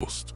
Post.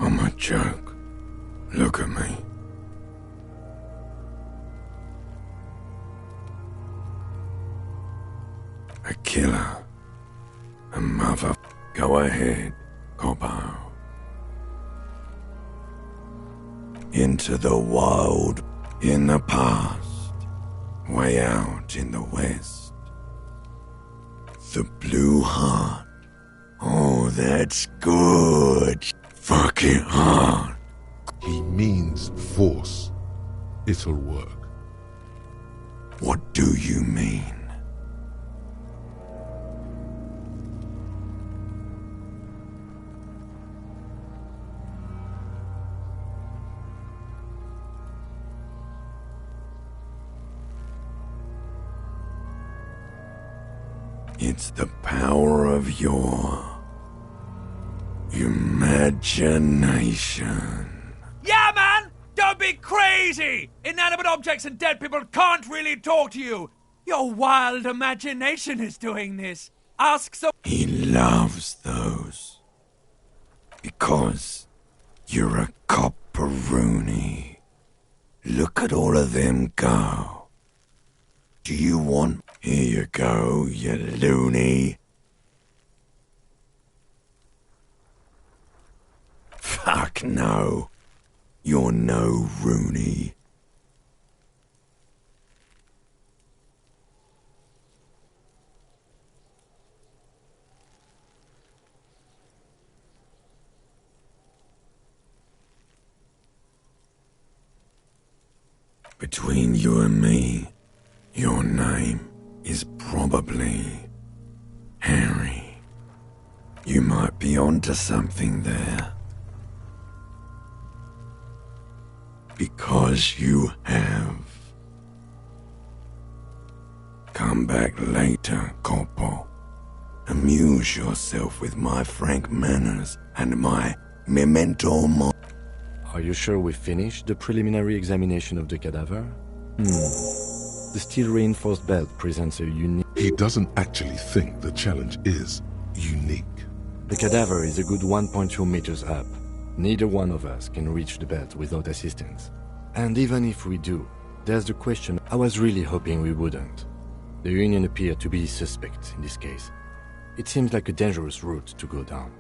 I'm a joke. Look at me. A killer. A mother. Go ahead, Coppo. Into the wild, in the past, way out in the west. The blue heart. Oh, that's good. Fuck it hard. He means force. It'll work. What do you mean? It's the power of your imagination. Yeah, man! Don't be crazy! Inanimate objects and dead people can't really talk to you. Your wild imagination is doing this. Ask so... He loves those. Because you're a copperoonie. Look at all of them go. Do you want... Here you go, you loony. Fuck no. You're no Rooney. Between you and me, your name is probably Harry. You might be onto something there. Because you have. Come back later, Corpo. Amuse yourself with my frank manners and my memento mori. Are you sure we finished the preliminary examination of the cadaver? The steel-reinforced belt presents a unique... He doesn't actually think the challenge is unique. The cadaver is a good 1.2 meters up. Neither one of us can reach the belt without assistance. And even if we do, there's the question I was really hoping we wouldn't. The Union appear to be suspect in this case. It seems like a dangerous route to go down.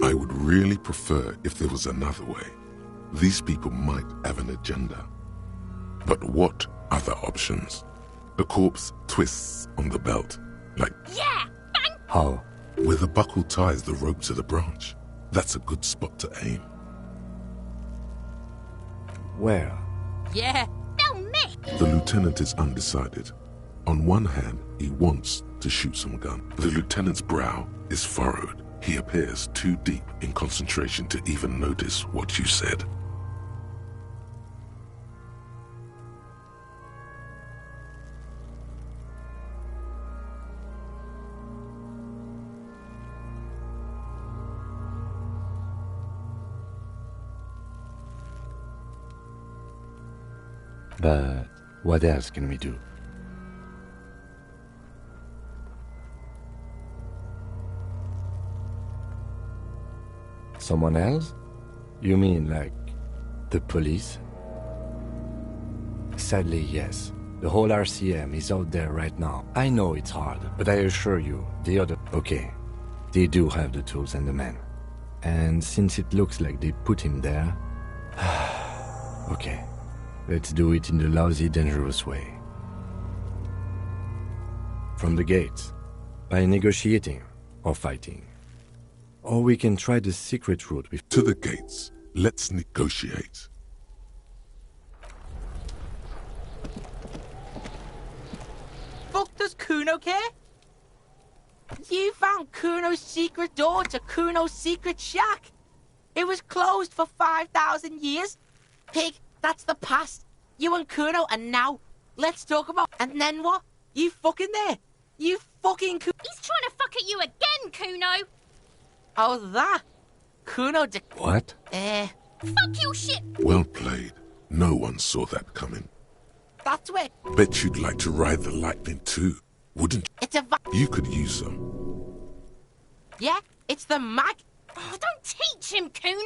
I would really prefer if there was another way. These people might have an agenda. But what other options? The corpse twists on the belt, like... Yeah! Bang! How? Where the buckle ties the rope to the branch. That's a good spot to aim. Where? Yeah! Don't miss! The lieutenant is undecided. On one hand, he wants to shoot some gun. The lieutenant's brow is furrowed. He appears too deep in concentration to even notice what you said. But what else can we do? Someone else? You mean like the police? Sadly, yes. The whole RCM is out there right now. I know it's hard, but I assure you, the other... Okay, They do have the tools and the men. And since it looks like they put him there... okay, let's do it in the lousy, dangerous way. From the gates, by negotiating or fighting. Or we can try the secret route with... To the gates. Let's negotiate. Fuck does Kuno care? You found Kuno's secret door to Kuno's secret shack. It was closed for 5,000 years. Pig, that's the past. You and Kuno are now. Let's talk about... And then what? You fucking there? You fucking He's trying to fuck at you again, Kuno! Oh, that? Kuno What? Fuck your shit! Well played. No one saw that coming. That's where... Bet you'd like to ride the lightning too, wouldn't It's a... you? You could use some. Yeah, it's the mag... Oh, don't teach him, Kuno!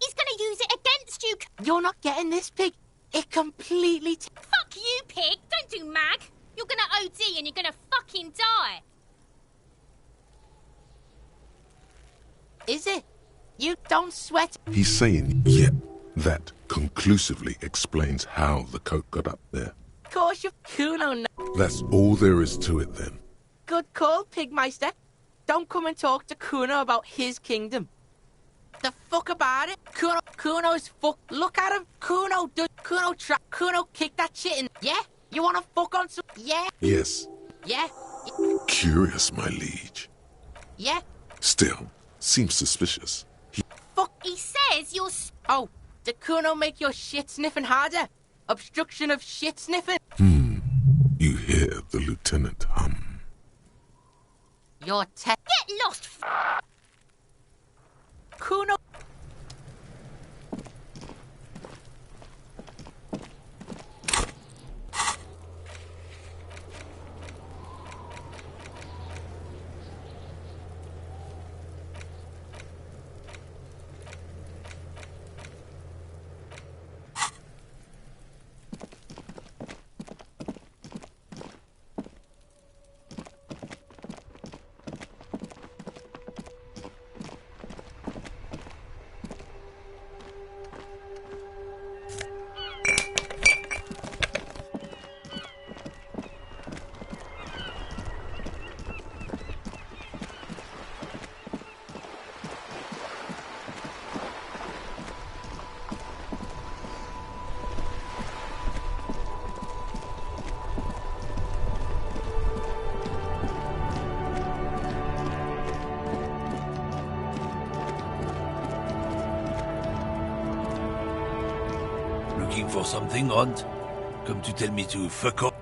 He's gonna use it against you! You're not getting this, Pig. It completely... Fuck you, pig! Don't do mag! You're gonna OD and you're gonna fucking die! Is it? You don't sweat. He's saying, yeah, that conclusively explains how the coat got up there. Of course you... Kuno... That's all there is to it then. Good call, Pigmeister. Don't come and talk to Kuno about his kingdom. The fuck about it? Kuno's fuck. Look at him. Kuno kick that shit in. Yeah? You wanna fuck on some... Yeah? Yes. Yeah? Curious, my liege. Yeah? Still, seems suspicious. Fuck. He says you're... Oh, did Kuno make your shit sniffing harder? Obstruction of shit sniffing? You hear the lieutenant hum. You're Get lost, Kuno... Looking for something, Hunt? Come to tell me to fuck off?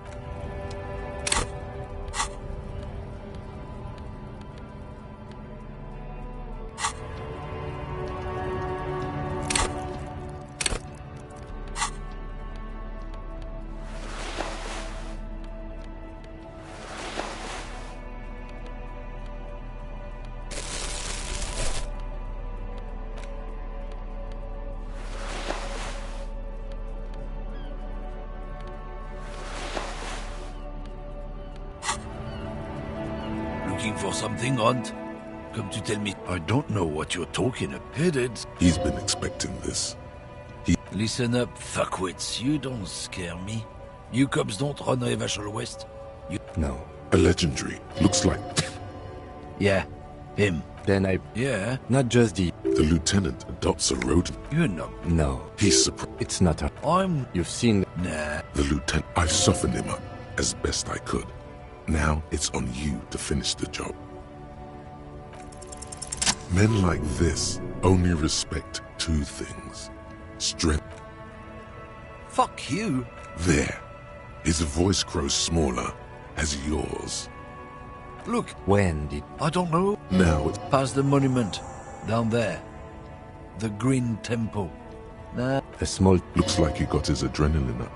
Looking for something, Hunt? Come to tell me... I don't know what you're talking about. Headed. He's been expecting this. Listen up, fuckwits. You don't scare me. You cubs don't run Revachol West. You... No. A legendary. Looks like Yeah, him. Then I... Yeah, Not just the... the lieutenant adopts a rodent. you know. No. He's surprised. It's not a... I'm... You've seen... Nah. The lieutenant. I softened him up as best I could. Now it's on you to finish the job. Men like this only respect two things. Strength. Fuck you. There. His voice grows smaller as yours. Look, When did... I don't know. Now it's Past the monument. Down there. The Green Temple. Nah. A small... looks like he got his adrenaline up.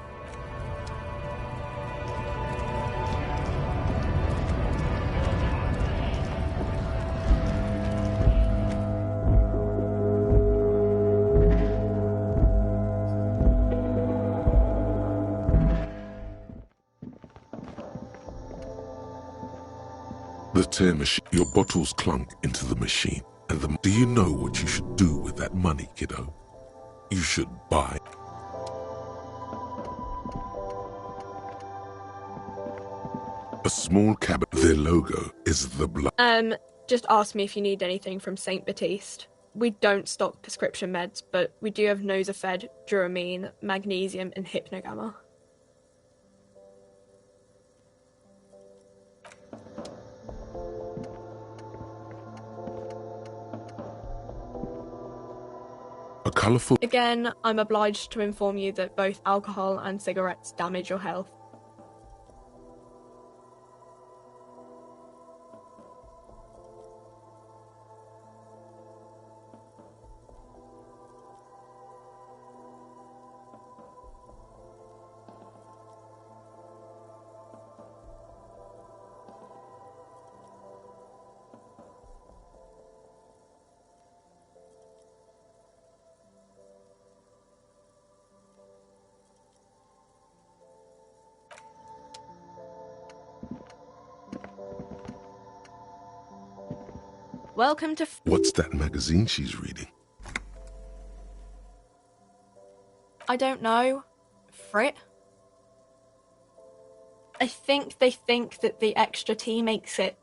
The tear machine. Your bottles clunk into the machine. And do you know what you should do with that money, kiddo? You should buy. A small cabin. Their logo is the blood. Just ask me if you need anything from St. Baptiste. We don't stock prescription meds, but we do have Nosafed, Duramine, Magnesium, and Hypnogamma. A colourful... Again, I'm obliged to inform you that both alcohol and cigarettes damage your health. Welcome to... What's that magazine she's reading? I don't know. Frit? I think they think that the extra T makes it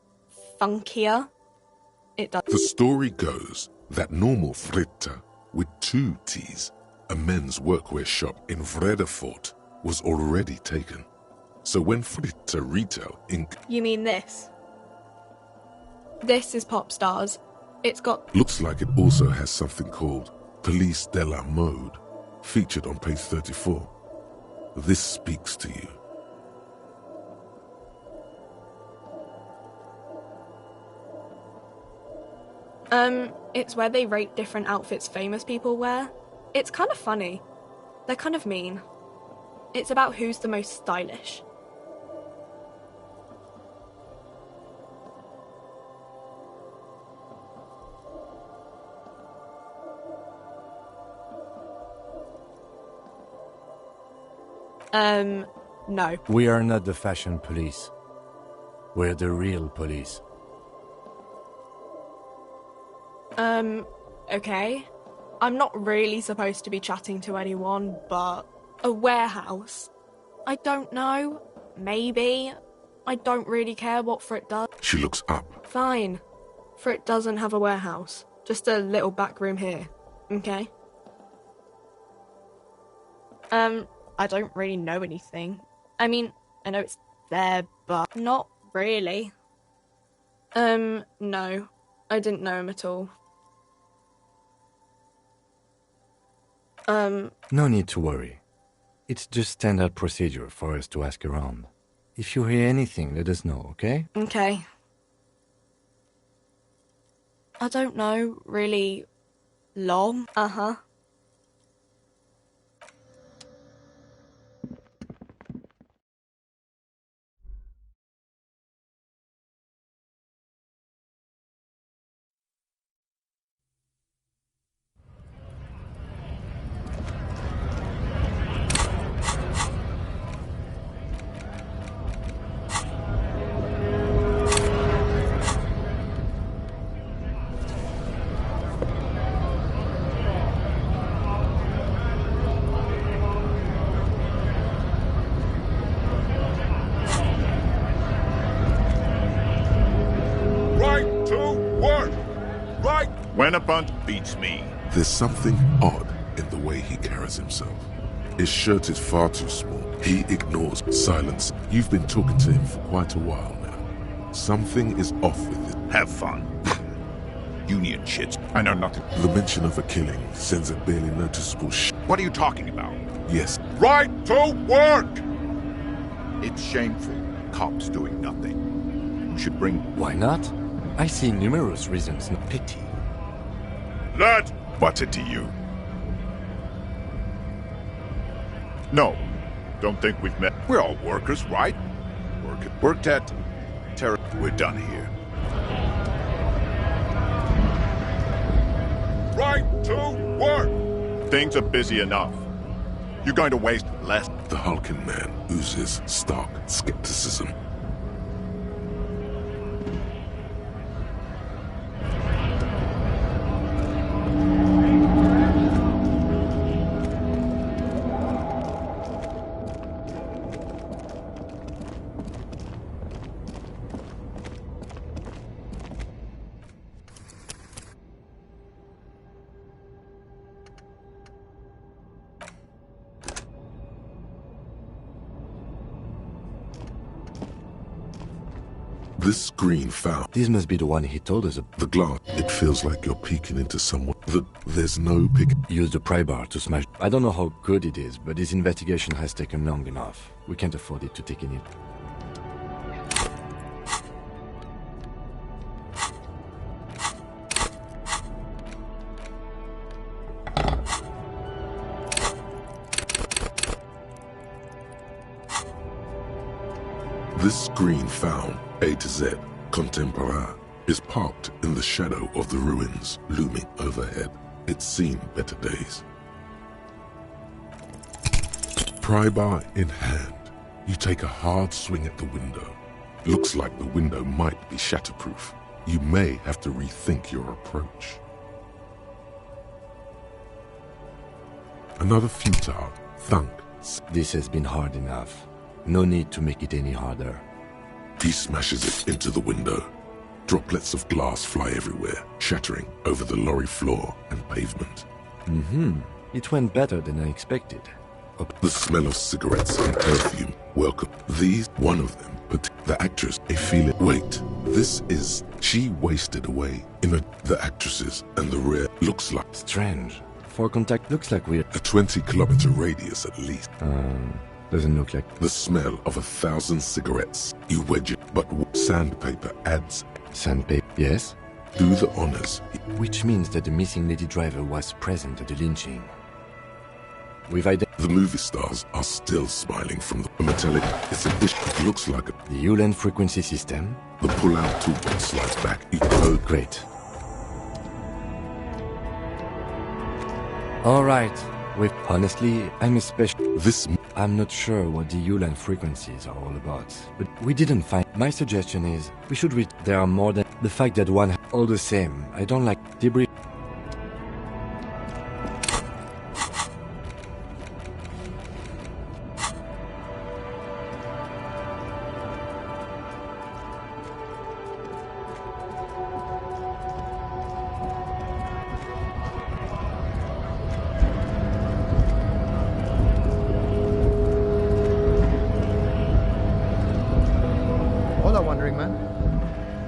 funkier. It does. The story goes that normal Fritta, with 2 T's, a men's workwear shop in Vredefort, was already taken. So when Fritta Retail Inc. You mean this? This is Pop Stars. It's got... Looks like it also has something called Police de la Mode, featured on page 34. This speaks to you. It's where they rate different outfits famous people wear. It's kind of funny. They're kind of mean. It's about who's the most stylish. No. We are not the fashion police. We're the real police. Okay. I'm not really supposed to be chatting to anyone, but... A warehouse? I don't know. Maybe. I don't really care what Frit does. She looks up. Fine. Frit doesn't have a warehouse. Just a little back room here. Okay? I don't really know anything. I mean, I know it's there, but not really. No. I didn't know him at all. No need to worry. It's just standard procedure for us to ask around. If you hear anything, let us know, okay? Okay. I don't know, really... long? Uh-huh. Bunt beats me. There's something odd in the way he carries himself. His shirt is far too small. He ignores silence. You've been talking to him for quite a while now. Something is off with it. Have fun. Union shits. I know nothing. The mention of a killing sends a barely noticeable What are you talking about? Yes. Right to work! It's shameful. Cops doing nothing. We should bring... Why not? I see numerous reasons, not pity. Lad! What's it to you? No. Don't think we've met. We're all workers, right? Worked at... Terra. We're done here. Right to work! Things are busy enough. You're going to waste less... The hulking man oozes stark skepticism. This screen found. This must be the one he told us about. The glass. It feels like you're peeking into someone. There's no pick. Use the pry bar to smash. I don't know how good it is, but this investigation has taken long enough. We can't afford it to take in it. This screen found, A to Z, contemporary, is parked in the shadow of the ruins looming overhead. It's seen better days. Pry bar in hand, you take a hard swing at the window. Looks like the window might be shatterproof. You may have to rethink your approach. Another futile thunk. This has been hard enough. No need to make it any harder. He smashes it into the window. Droplets of glass fly everywhere, shattering over the lorry floor and pavement. It went better than I expected. The smell of cigarettes and perfume welcome. These, one of them, but the actress, I feel it. Wait, this is, she wasted away in the actresses and the rear looks like. Strange. For contact looks like we're a 20-kilometer radius at least. Doesn't look like. The smell of 1,000 cigarettes. You wedge it, but sandpaper adds. Sandpaper, yes? Do the honors. Which means that the missing lady driver was present at the lynching. We've identified. The movie stars are still smiling from the metallic. It's a dish. It looks like the Uland frequency system. The pull-out toolbox slides back. You go. Great. All right. Honestly, I'm especially. I'm not sure what the Uland frequencies are all about, but we didn't find. My suggestion is we should read. There are more than the fact that one. All the same, I don't like debris.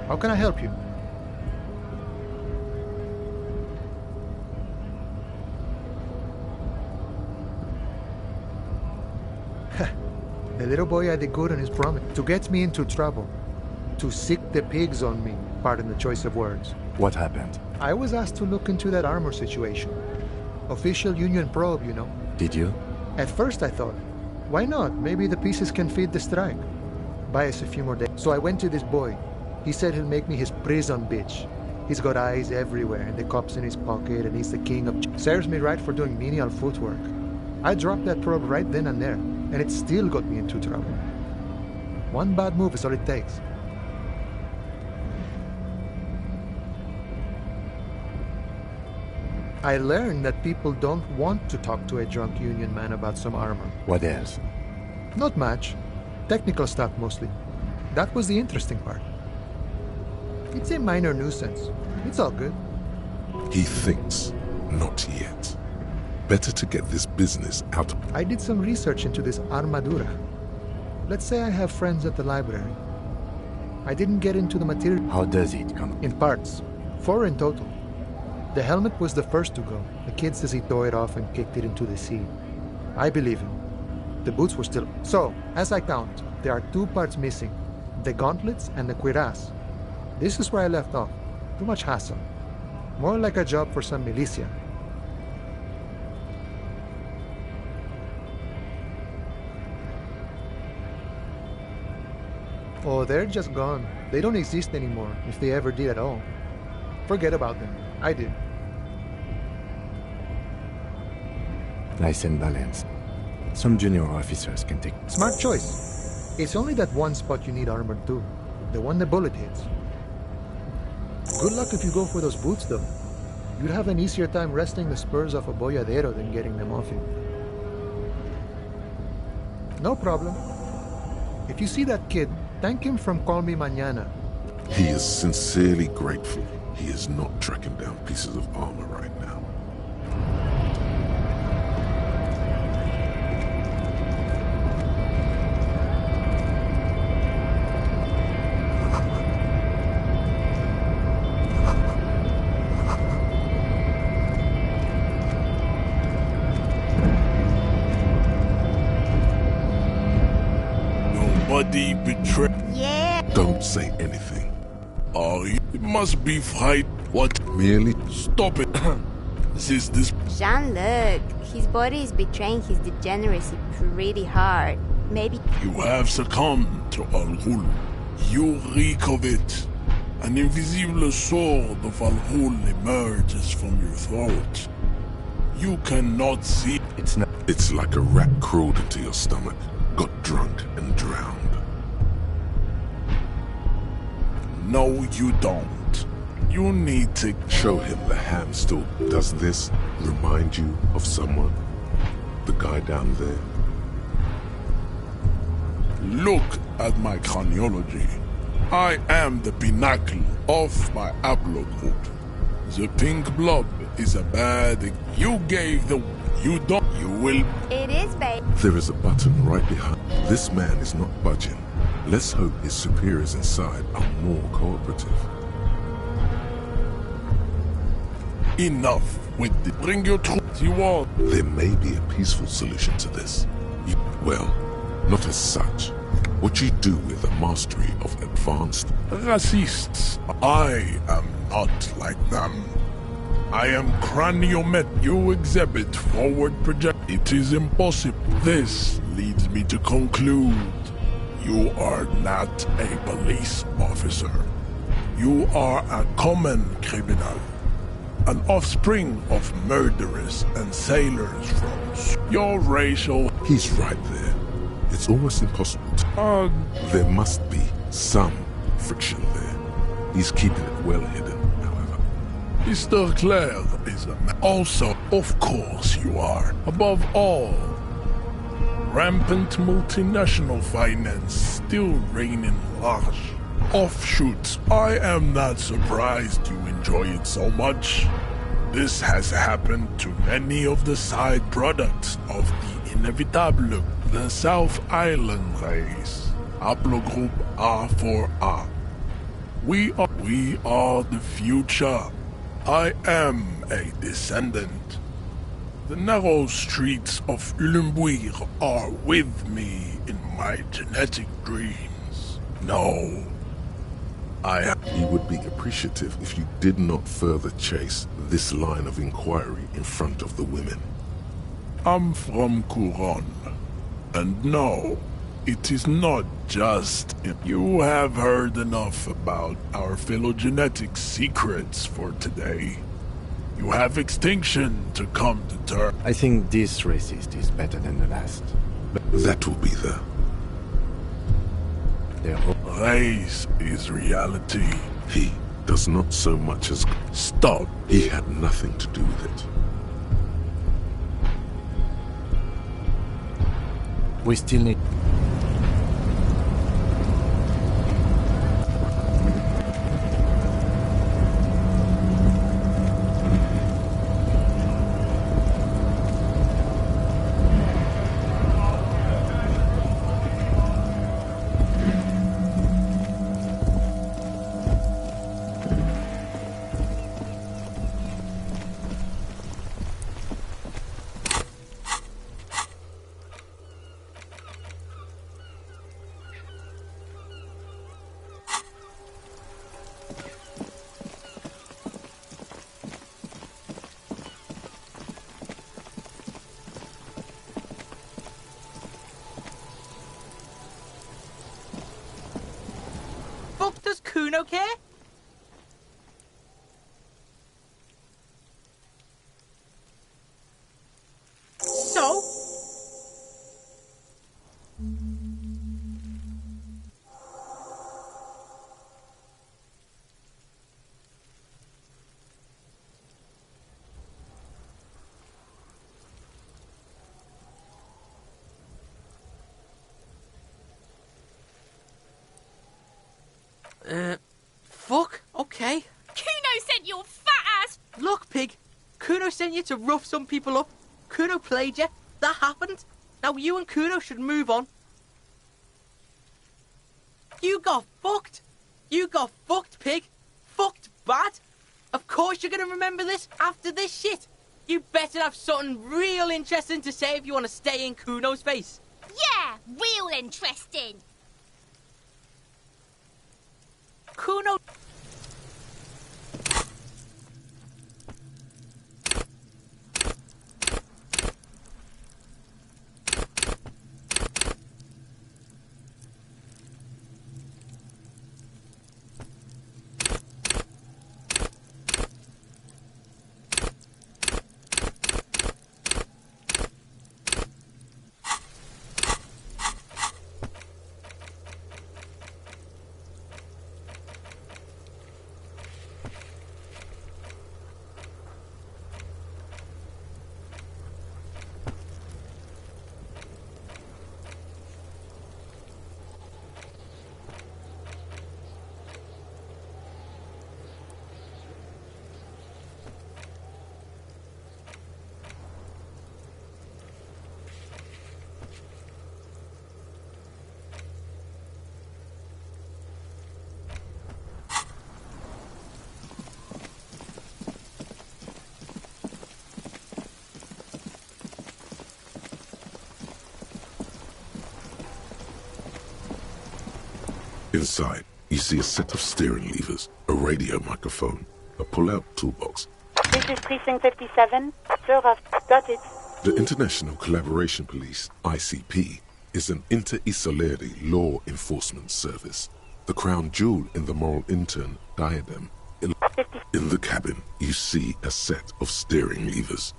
How can I help you? The little boy had a good on his promise to get me into trouble, to sick the pigs on me, pardon the choice of words. What happened? I was asked to look into that armor situation. Official Union probe, you know. Did you? At first I thought, why not? Maybe the pieces can feed the strike. Buy us a few more days. So I went to this boy. He said he'll make me his prison bitch. He's got eyes everywhere, and the cops in his pocket, and he's the king of... Serves me right for doing menial footwork. I dropped that probe right then and there, and it still got me into trouble. One bad move is all it takes. I learned that people don't want to talk to a drunk Union man about some armor. What else? Not much. Technical stuff mostly. That was the interesting part. It's a minor nuisance. It's all good. He thinks, not yet. Better to get this business out. I did some research into this armadura. Let's say I have friends at the library. I didn't get into the material. How does it come? In parts. 4 in total. The helmet was the first to go. The kid says he tore it off and kicked it into the sea. I believe him. The boots were still... So, as I count, there are 2 parts missing. The gauntlets and the cuirass. This is where I left off. Too much hassle. More like a job for some militia. Oh, they're just gone. They don't exist anymore, if they ever did at all. Forget about them. I did. Nice and balanced. Some junior officers can take... Smart choice. It's only that one spot you need armor too. The one the bullet hits. Good luck if you go for those boots, though. You'd have an easier time wresting the spurs off a boyadero than getting them off you. No problem. If you see that kid, thank him from Call Me Mañana. He is sincerely grateful he is not tracking down pieces of armor right now. Somebody betrayed. Yeah. Don't say anything. Oh, it must be fight. What? Merely Stop it. This. Jean-Luc, his body is betraying his degeneracy pretty hard. Maybe. You have succumbed to Al-Ghul. You reek of it. An invisible sword of Al-Ghul emerges from your throat. You cannot see. it's like a rat crawled into your stomach, got drunk and drowned. No, you don't. You need to Show him the ham still. Does this remind you of someone? The guy down there? look at my craniology. I am the pinnacle of my haplogroup. The pink blob is a bad. You gave the. You don't. You will. It is, babe. There is a button right behind. This man is not budging. Let's hope his superiors inside are more cooperative. Enough with the. Bring your troops. You all. There may be a peaceful solution to this. Well, not as such. What you do with the mastery of advanced Racists. I am not like them. I am craniomet. You exhibit forward project. It is impossible. This leads me to conclude you are not a police officer. You are a common criminal. An offspring of murderers and sailors from your racial. He's right there. It's almost impossible to... There must be some friction there. He's keeping it well hidden, however. Mr. Clare is a man. Also, of course you are. Above all, rampant multinational finance still reigning large. Offshoots. I am not surprised you enjoy it so much. This has happened to many of the side products of the inevitable. The South Island race. Haplogroup R4A. We are the future. I am a descendant. The narrow streets of Elysium are with me in my genetic dreams. No. He would be appreciative if you did not further chase this line of inquiry in front of the women. I'm from Couronne. And no, it is not just. You have heard enough about our phylogenetic secrets for today. You have extinction to come to terms. I think this racist is better than the last. That will be the... Race is reality. He does not so much as... Stop. He had nothing to do with it. We still need... Does Kuno care? So? Fuck, okay. Kuno sent your fat ass. Look, pig. Kuno sent you to rough some people up. Kuno played you. That happened. Now you and Kuno should move on. You got fucked. You got fucked, pig. Fucked bad. Of course you're gonna remember this after this shit. You better have something real interesting to say if you want to stay in Kuno's face. Yeah, real interesting. Kuno... Inside, you see a set of steering levers, a radio microphone, a pull-out toolbox. This is Precinct 57. Sir, I've got it. The International Collaboration Police, ICP, is an inter-Isoleri law enforcement service. The crown jewel in the moral intern diadem. In the cabin, you see a set of steering levers.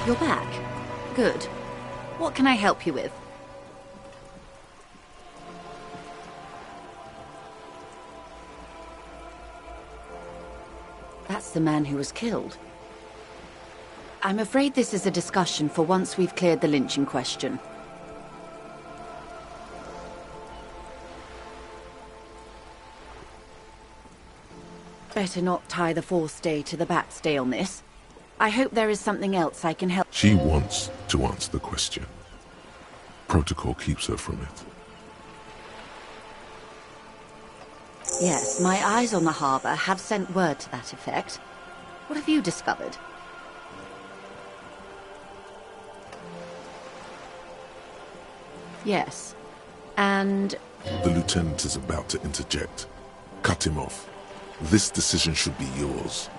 You're back. Good. What can I help you with? That's the man who was killed. I'm afraid this is a discussion for once we've cleared the lynching question. Better not tie the fourth day to the bat's day on this. I hope there is something else I can help. She wants to answer the question. Protocol keeps her from it. Yes, my eyes on the harbour have sent word to that effect. What have you discovered? Yes. And... The lieutenant is about to interject. Cut him off. This decision should be yours.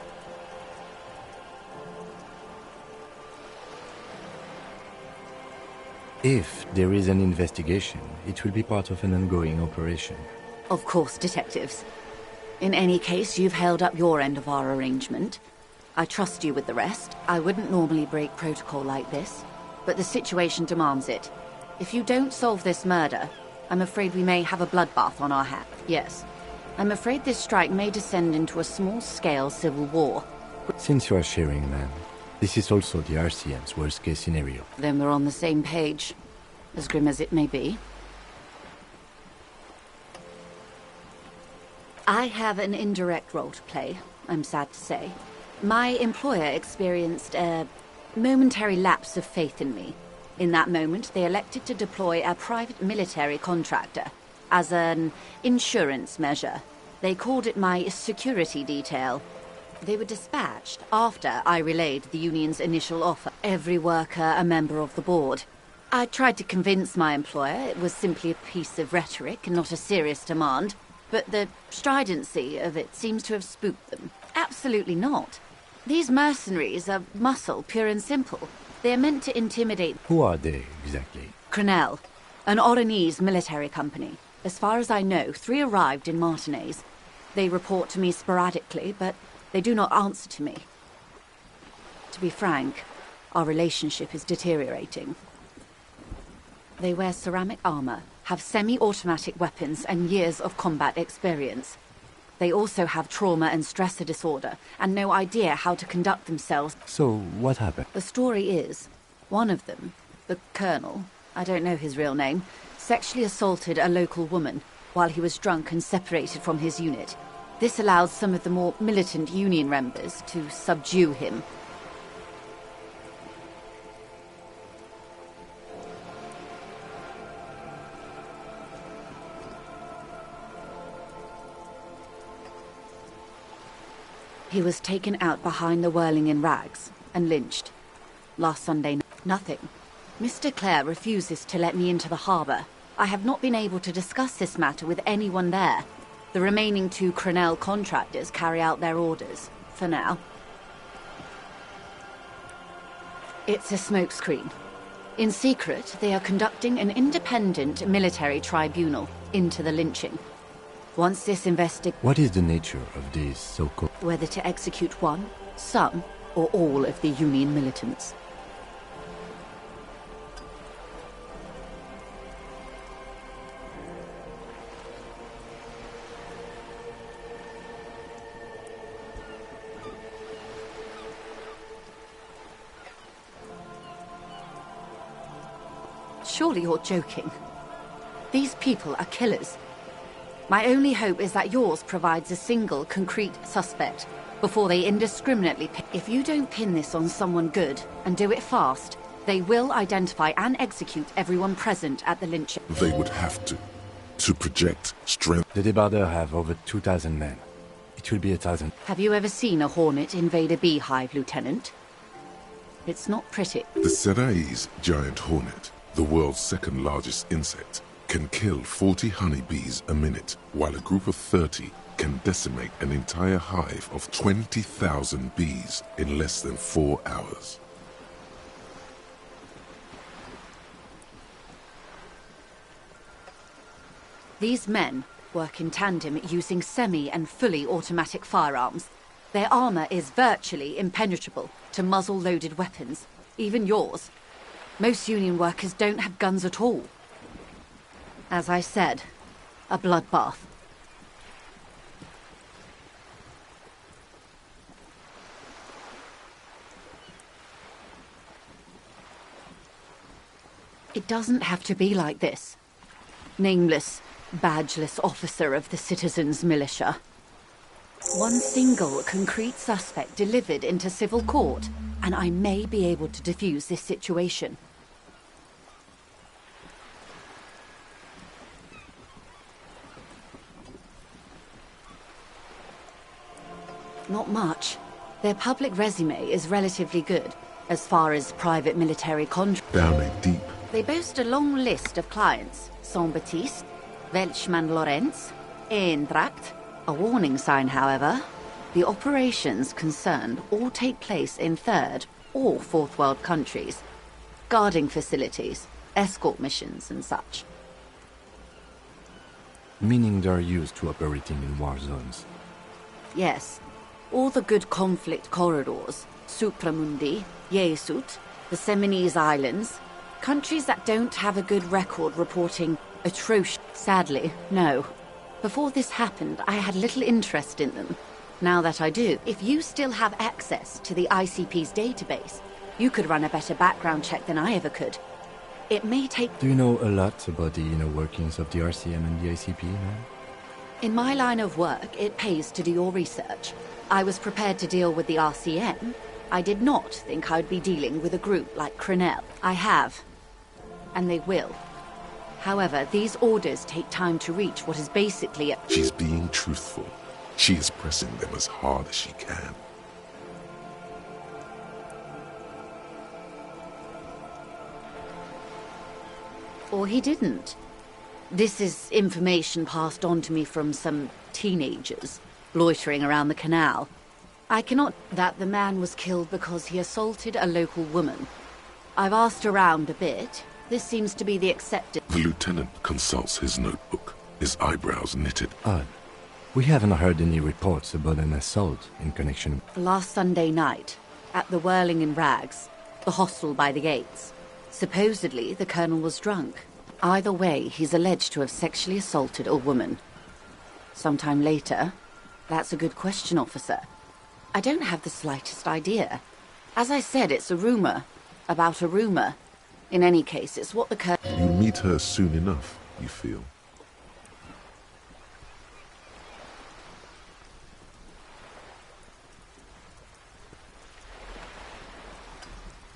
If there is an investigation, it will be part of an ongoing operation. Of course, detectives. In any case, you've held up your end of our arrangement. I trust you with the rest. I wouldn't normally break protocol like this, but the situation demands it. If you don't solve this murder, I'm afraid we may have a bloodbath on our hands. Yes. I'm afraid this strike may descend into a small-scale civil war. Since you are sharing, ma'am, this is also the RCM's worst-case scenario. Then we're on the same page, as grim as it may be. I have an indirect role to play, I'm sad to say. My employer experienced a momentary lapse of faith in me. In that moment, they elected to deploy a private military contractor as an insurance measure. They called it my security detail. They were dispatched after I relayed the union's initial offer. Every worker a member of the board. I tried to convince my employer it was simply a piece of rhetoric and not a serious demand, but the stridency of it seems to have spooked them. Absolutely not. These mercenaries are muscle, pure and simple. They are meant to intimidate... Who are they, exactly? Crenel, an Oranese military company. As far as I know, 3 arrived in Martinez. They report to me sporadically, but they do not answer to me. To be frank, our relationship is deteriorating. They wear ceramic armor, have semi-automatic weapons, and years of combat experience. They also have trauma and stressor disorder, and no idea how to conduct themselves. So, what happened? The story is, one of them, the Colonel, I don't know his real name, sexually assaulted a local woman while he was drunk and separated from his unit. This allowed some of the more militant Union members to subdue him. He was taken out behind the whirling in rags and lynched. Last Sunday, nothing. Mr. Clare refuses to let me into the harbour. I have not been able to discuss this matter with anyone there. The remaining 2 Crenell contractors carry out their orders, for now. It's a smokescreen. In secret, they are conducting an independent military tribunal into the lynching. Once this What is the nature of these so-called... Whether to execute one, some, or all of the Union militants. Surely you're joking. These people are killers. My only hope is that yours provides a single, concrete suspect before they indiscriminately pick. If you don't pin this on someone good, and do it fast, they will identify and execute everyone present at the lynching. They would have to project strength. The Debardeurs have over 2,000 men. It will be 1,000. Have you ever seen a hornet invade a beehive, Lieutenant? It's not pretty. The Serai's giant hornet, the world's second largest insect, can kill 40 honeybees a minute, while a group of 30 can decimate an entire hive of 20,000 bees in less than 4 hours. These men work in tandem using semi- and fully automatic firearms. Their armor is virtually impenetrable to muzzle-loaded weapons, even yours. Most Union workers don't have guns at all. As I said, a bloodbath. It doesn't have to be like this. Nameless, badgeless officer of the citizens' militia. One single concrete suspect delivered into civil court, and I may be able to defuse this situation. Not much. Their public resume is relatively good, as far as private military contracts. Down a deep. They boast a long list of clients. Saint-Baptiste, Welchman-Lorenz, Eintracht. A warning sign, however. The operations concerned all take place in third or fourth world countries. Guarding facilities, escort missions and such. Meaning they're used to operating in war zones. Yes. All the good conflict corridors, Supramundi, Yesut, the Seminese Islands, countries that don't have a good record reporting atrocious. Sadly, no. Before this happened, I had little interest in them. Now that I do, if you still have access to the ICP's database, you could run a better background check than I ever could. It may take... Do you know a lot about the inner workings of the RCM and the ICP now? In my line of work, it pays to do your research. I was prepared to deal with the RCM. I did not think I'd be dealing with a group like Crenell. I have. And they will. However, these orders take time to reach what is basically a... She's being truthful. She is pressing them as hard as she can. Or he didn't. This is information passed on to me from some teenagers loitering around the canal. I cannot... That the man was killed because he assaulted a local woman. I've asked around a bit. This seems to be the accepted... The lieutenant consults his notebook, his eyebrows knitted. Odd. We haven't heard any reports about an assault in connection... Last Sunday night, At the Whirling in Rags, the hostel by the gates. Supposedly, the colonel was drunk. Either way, he's alleged to have sexually assaulted a woman. Sometime later, that's a good question, officer. I don't have the slightest idea. As I said, it's a rumor. About a rumor. In any case, it's what the colonel... You meet her soon enough, you feel.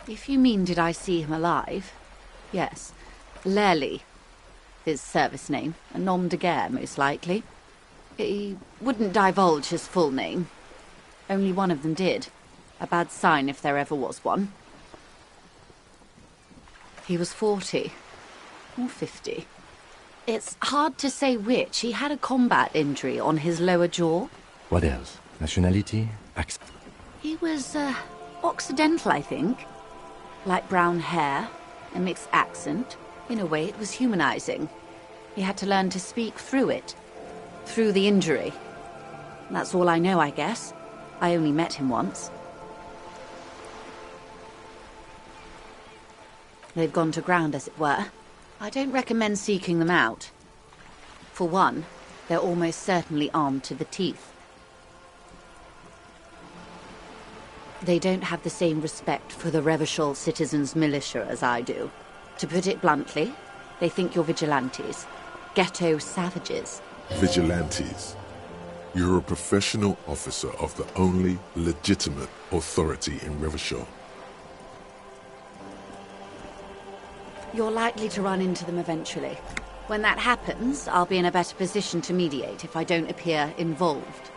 If you mean did I see him alive? Yes. Lely. His service name. A nom de guerre, most likely. He wouldn't divulge his full name. Only one of them did. A bad sign if there ever was one. He was 40. Or 50. It's hard to say which. He had a combat injury on his lower jaw. What else? Nationality? Accent? He was, Occidental, I think. Light brown hair, a mixed accent. In a way, it was humanizing. He had to learn to speak through it. Through the injury. That's all I know, I guess. I only met him once. They've gone to ground, as it were. I don't recommend seeking them out. For one, they're almost certainly armed to the teeth. They don't have the same respect for the Revachol citizens' militia as I do. To put it bluntly, they think you're vigilantes. Ghetto savages. Vigilantes. You're a professional officer of the only legitimate authority in Revachol. You're likely to run into them eventually. When that happens, I'll be in a better position to mediate if I don't appear involved.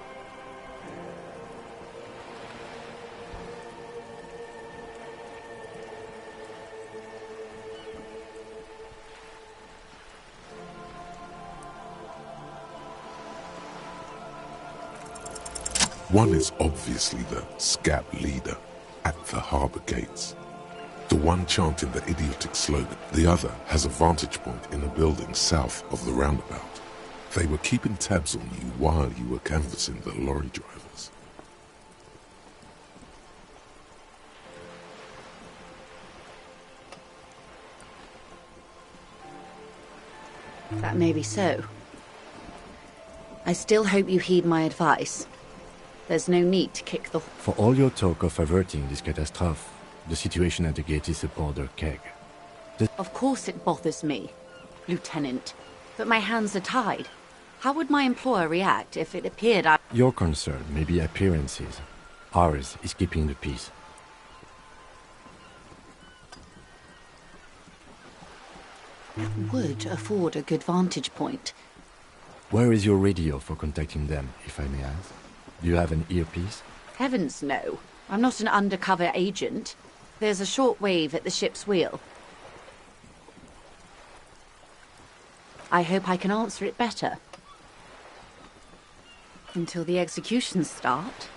One is obviously the scab leader at the harbour gates. The one chanting the idiotic slogan. The other has a vantage point in a building south of the roundabout. They were keeping tabs on you while you were canvassing the lorry drivers. That may be so. I still hope you heed my advice. There's no need to kick the... For all your talk of averting this catastrophe, the situation at the gate is a powder keg. Of course it bothers me, Lieutenant. But my hands are tied. How would my employer react if it appeared I... Your concern may be appearances. Ours is keeping the peace. Would afford a good vantage point. Where is your radio for contacting them, if I may ask? Do you have an earpiece? Heavens no. I'm not an undercover agent. There's a short wave at the ship's wheel. I hope I can answer it better. Until the executions start?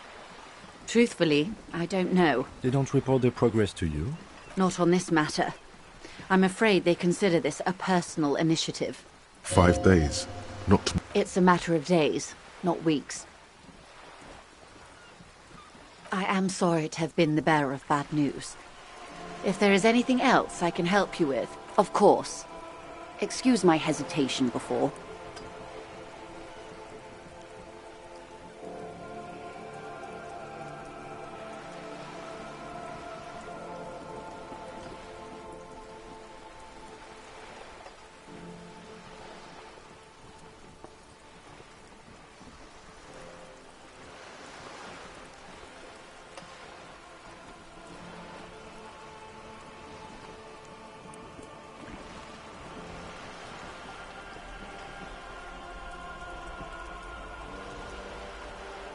Truthfully, I don't know. They don't report their progress to you? Not on this matter. I'm afraid they consider this a personal initiative. 5 days, not... It's a matter of days, not weeks. I am sorry to have been the bearer of bad news. If there is anything else I can help you with, of course. Excuse my hesitation before.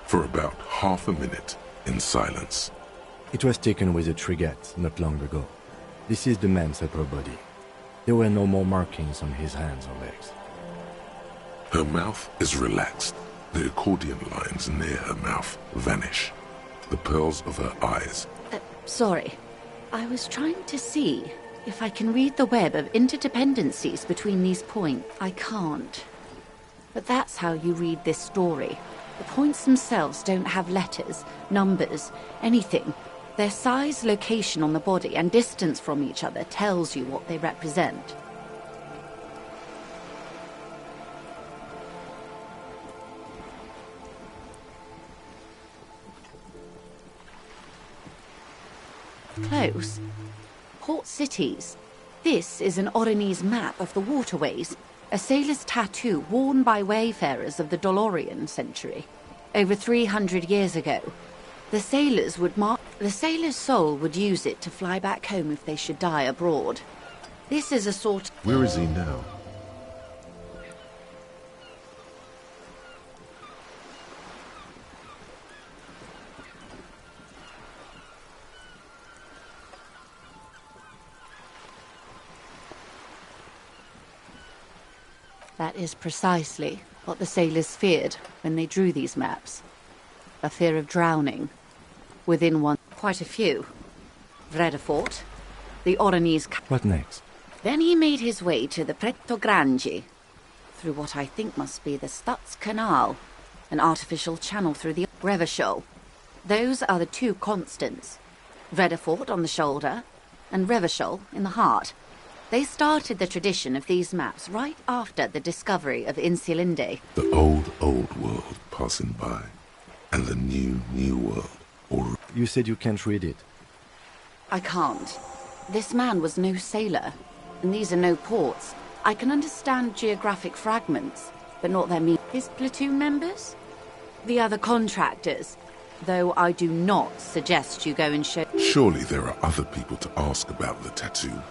For about half a minute, in silence. It was taken with a trigette not long ago. This is the man's upper body. There were no more markings on his hands or legs. Her mouth is relaxed. The accordion lines near her mouth vanish. The pearls of her eyes. Sorry. I was trying to see if I can read the web of interdependencies between these points. I can't. But that's how you read this story. The points themselves don't have letters, numbers, anything. Their size, location on the body, and distance from each other tells you what they represent. Close. Port cities. This is an Oronese map of the waterways, a sailor's tattoo worn by wayfarers of the Dolorian century. Over 300 years ago, the sailor's soul would use it to fly back home if they should die abroad. This is a sort of... Where is he now? That is precisely what the sailors feared when they drew these maps. A fear of drowning. Within one... Quite a few. Vredefort, the Oronese... What next? Then he made his way to the Pretto Grande, through what I think must be the Stutz Canal, an artificial channel through the Revachol. Those are the two constants. Vredefort on the shoulder, and Revachol in the heart. They started the tradition of these maps right after the discovery of Insulinde. The old world passing by, and the new world. Or you said you can't read it. I can't. This man was no sailor, and these are no ports. I can understand geographic fragments, but not their meaning. His platoon members? The other contractors, though I do not suggest you go and show... Surely there are other people to ask about the tattoo.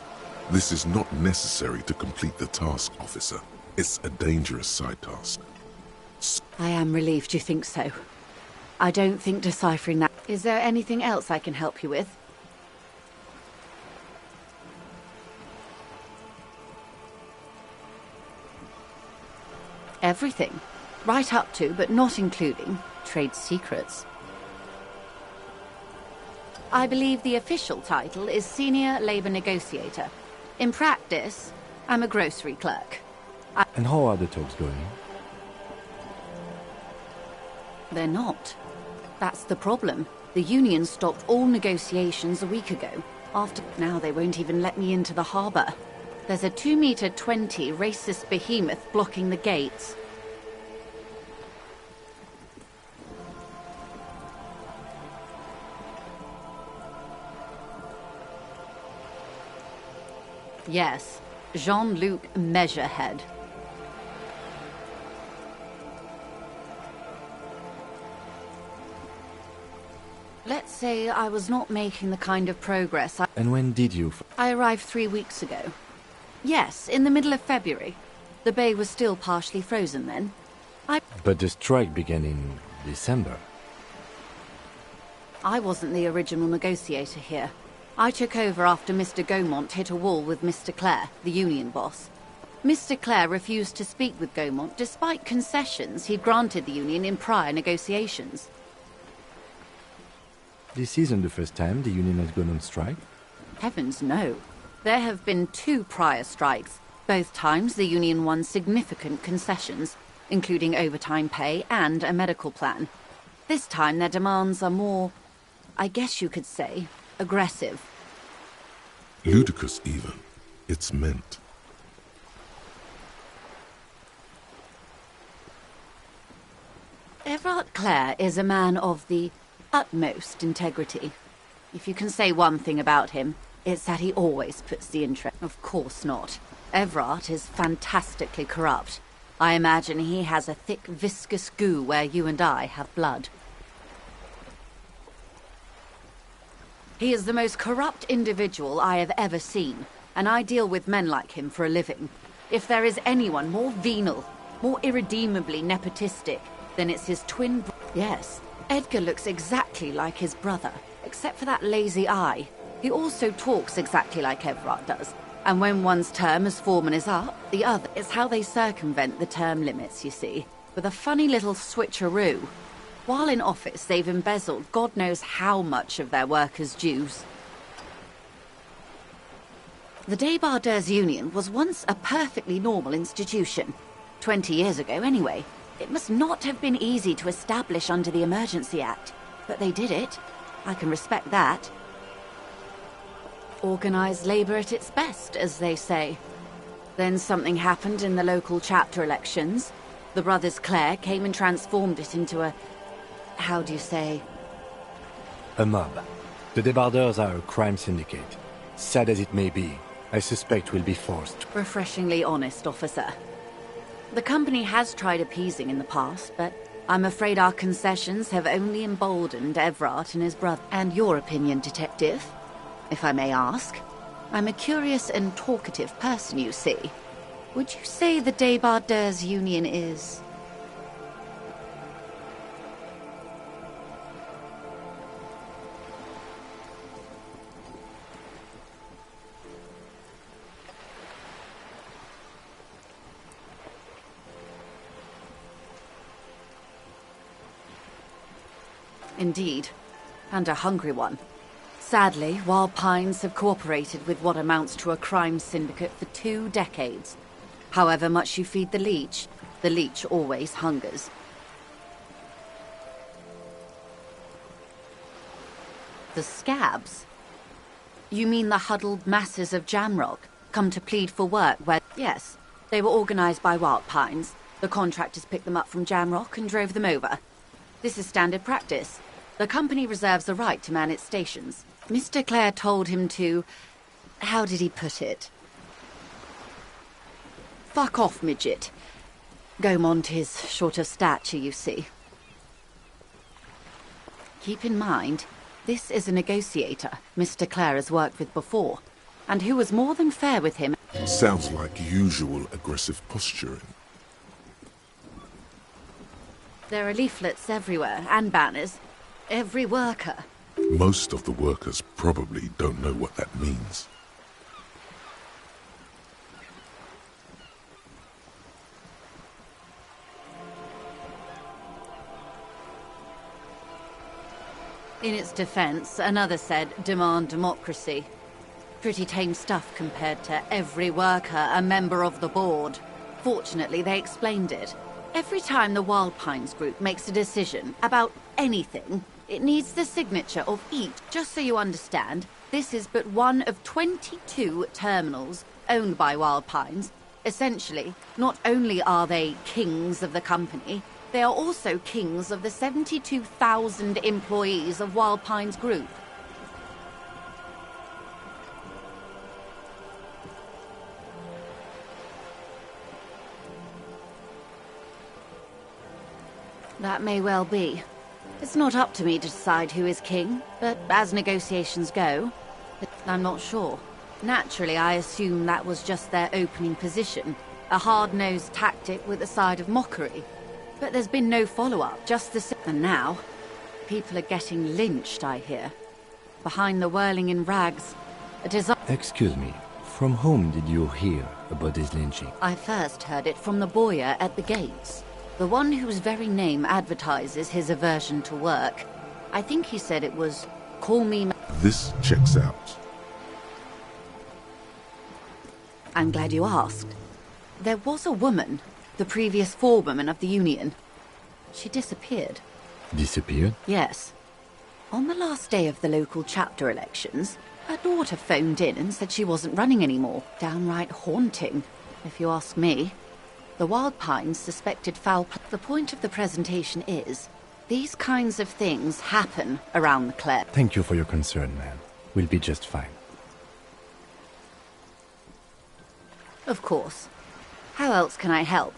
This is not necessary to complete the task, officer. It's a dangerous side task. I am relieved you think so. I don't think deciphering that... Is there anything else I can help you with? Everything. Right up to, but not including, trade secrets. I believe the official title is Senior Labor Negotiator. In practice, I'm a grocery clerk. And how are the talks going? They're not. That's the problem. The union stopped all negotiations a week ago. Now they won't even let me into the harbour. There's a 2-meter-20 racist behemoth blocking the gates. Yes, Jean-Luc Measurehead. Let's say I was not making the kind of progress And when did you... I arrived 3 weeks ago. Yes, in the middle of February. The bay was still partially frozen then. But the strike began in December. I wasn't the original negotiator here. I took over after Mr. Gaumont hit a wall with Mr. Clare, the union boss. Mr. Clare refused to speak with Gaumont despite concessions he'd granted the union in prior negotiations. This isn't the first time the union has gone on strike? Heavens no. There have been 2 prior strikes. Both times the union won significant concessions, including overtime pay and a medical plan. This time their demands are more, I guess you could say, aggressive. Ludicrous even. It's meant. Everard Clare is a man of the utmost integrity. If you can say one thing about him, it's that he always puts the interest. Of course not. Everard is fantastically corrupt. I imagine he has a thick, viscous goo where you and I have blood. He is the most corrupt individual I have ever seen, and I deal with men like him for a living. If there is anyone more venal, more irredeemably nepotistic, then it's his twin Yes, Edgar looks exactly like his brother, except for that lazy eye. He also talks exactly like Everard does, and when one's term as foreman is up, the other. It's how they circumvent the term limits, you see, with a funny little switcheroo. While in office, they've embezzled God knows how much of their workers' dues. The Débardeurs Union was once a perfectly normal institution. 20 years ago, anyway. It must not have been easy to establish under the Emergency Act, but they did it. I can respect that. Organized labor at its best, as they say. Then something happened in the local chapter elections. The brothers Clare came and transformed it into a... how do you say? A mob. The Debardeurs are a crime syndicate. Sad as it may be, I suspect we'll be forced. Refreshingly honest, officer. The company has tried appeasing in the past, but I'm afraid our concessions have only emboldened Everard and his brother. And your opinion, Detective, if I may ask? I'm a curious and talkative person, you see. Would you say the Debardeurs Union is... Indeed, and a hungry one. Sadly, Wild Pines have cooperated with what amounts to a crime syndicate for 2 decades. However much you feed the leech always hungers. The scabs? You mean the huddled masses of Jamrock, come to plead for work where... Yes, they were organized by Wild Pines. The contractors picked them up from Jamrock and drove them over. This is standard practice. The company reserves the right to man its stations. Mr. Clare told him to... how did he put it? Fuck off, midget. Gaumont is short of stature, you see. Keep in mind, this is a negotiator Mr. Clare has worked with before, and who was more than fair with him. Sounds like usual aggressive posturing. There are leaflets everywhere, and banners. Every worker. Most of the workers probably don't know what that means. In its defense, another said, demand democracy. Pretty tame stuff compared to every worker a member of the board. Fortunately, they explained it. Every time the Wild Pines group makes a decision about anything, it needs the signature of each. Just so you understand, this is but one of 22 terminals owned by Wild Pines. Essentially, not only are they kings of the company, they are also kings of the 72,000 employees of Wild Pines Group. That may well be. It's not up to me to decide who is king, but as negotiations go, I'm not sure. Naturally, I assume that was just their opening position, a hard-nosed tactic with a side of mockery. But there's been no follow-up, just the same. And now, people are getting lynched, I hear. Behind the whirling in rags, a desire... Excuse me, from whom did you hear about this lynching? I first heard it from the boyar at the gates. The one whose very name advertises his aversion to work. I think he said it was, call me... This checks out. I'm glad you asked. There was a woman, the previous forewoman of the Union. She disappeared. Disappeared? Yes. On the last day of the local chapter elections, her daughter phoned in and said she wasn't running anymore. Downright haunting, if you ask me. The Wild Pines suspected foul play. The point of the presentation is, these kinds of things happen around the Clare. Thank you for your concern, man. We'll be just fine. Of course. How else can I help?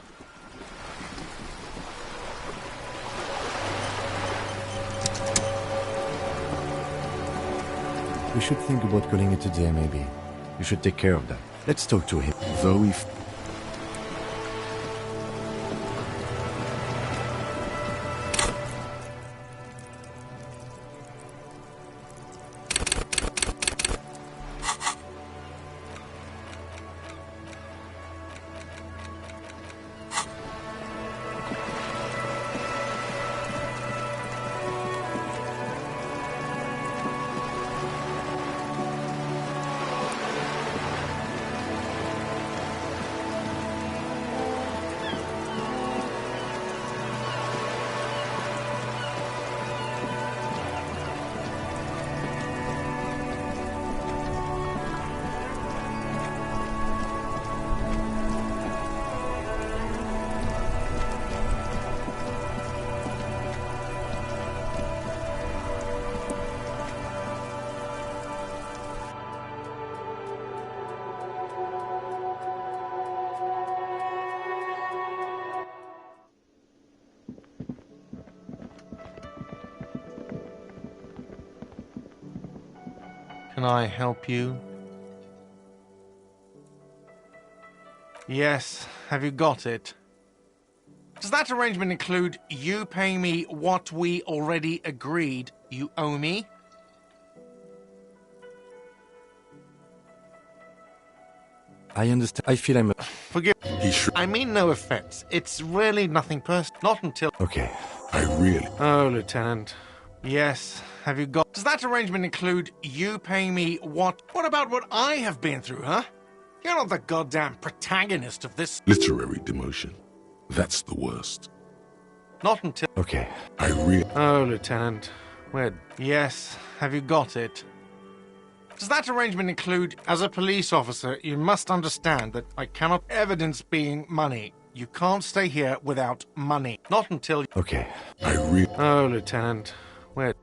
We should think about calling it a day, maybe. You should take care of that. Let's talk to him. Though if... Can I help you? Yes, have you got it? Does that arrangement include you paying me what we already agreed you owe me? I understand. I feel I'm... Forgive... I mean no offense. It's really nothing personal. Not until... Okay. I really... Oh, Lieutenant. Yes, have you got... Does that arrangement include you paying me what... What about what I have been through, huh? You're not the goddamn protagonist of this... Literary demotion. That's the worst. Not until... Okay. I really... Oh, Lieutenant. Where... Yes, have you got it? Does that arrangement include, as a police officer, you must understand that I cannot evidence being money. You can't stay here without money. Not until... Okay. I really... Oh, Lieutenant. Where...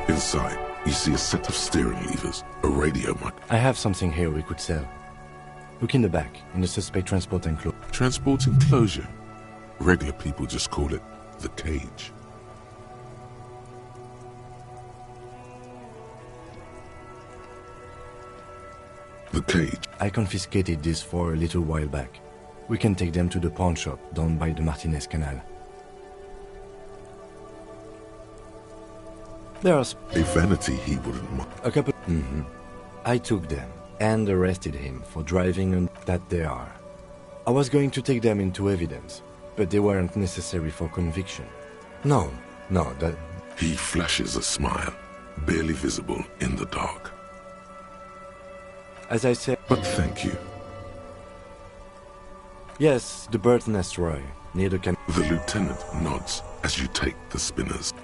Inside, you see a set of steering levers, a radio mic. I have something here we could sell. Look in the back, in the suspect transport enclosure. Transport enclosure. Regular people just call it the cage. The cage. I confiscated this for a little while back. We can take them to the pawn shop down by the Martinez Canal. There's a vanity he wouldn't mind. A couple... I took them and arrested him for driving on that they are. I was going to take them into evidence, but they weren't necessary for conviction. No, that... He flashes a smile, barely visible in the dark. As I said... But thank you. Yes, the bird's nest, Roy, near the can... The lieutenant nods as you take the spinners.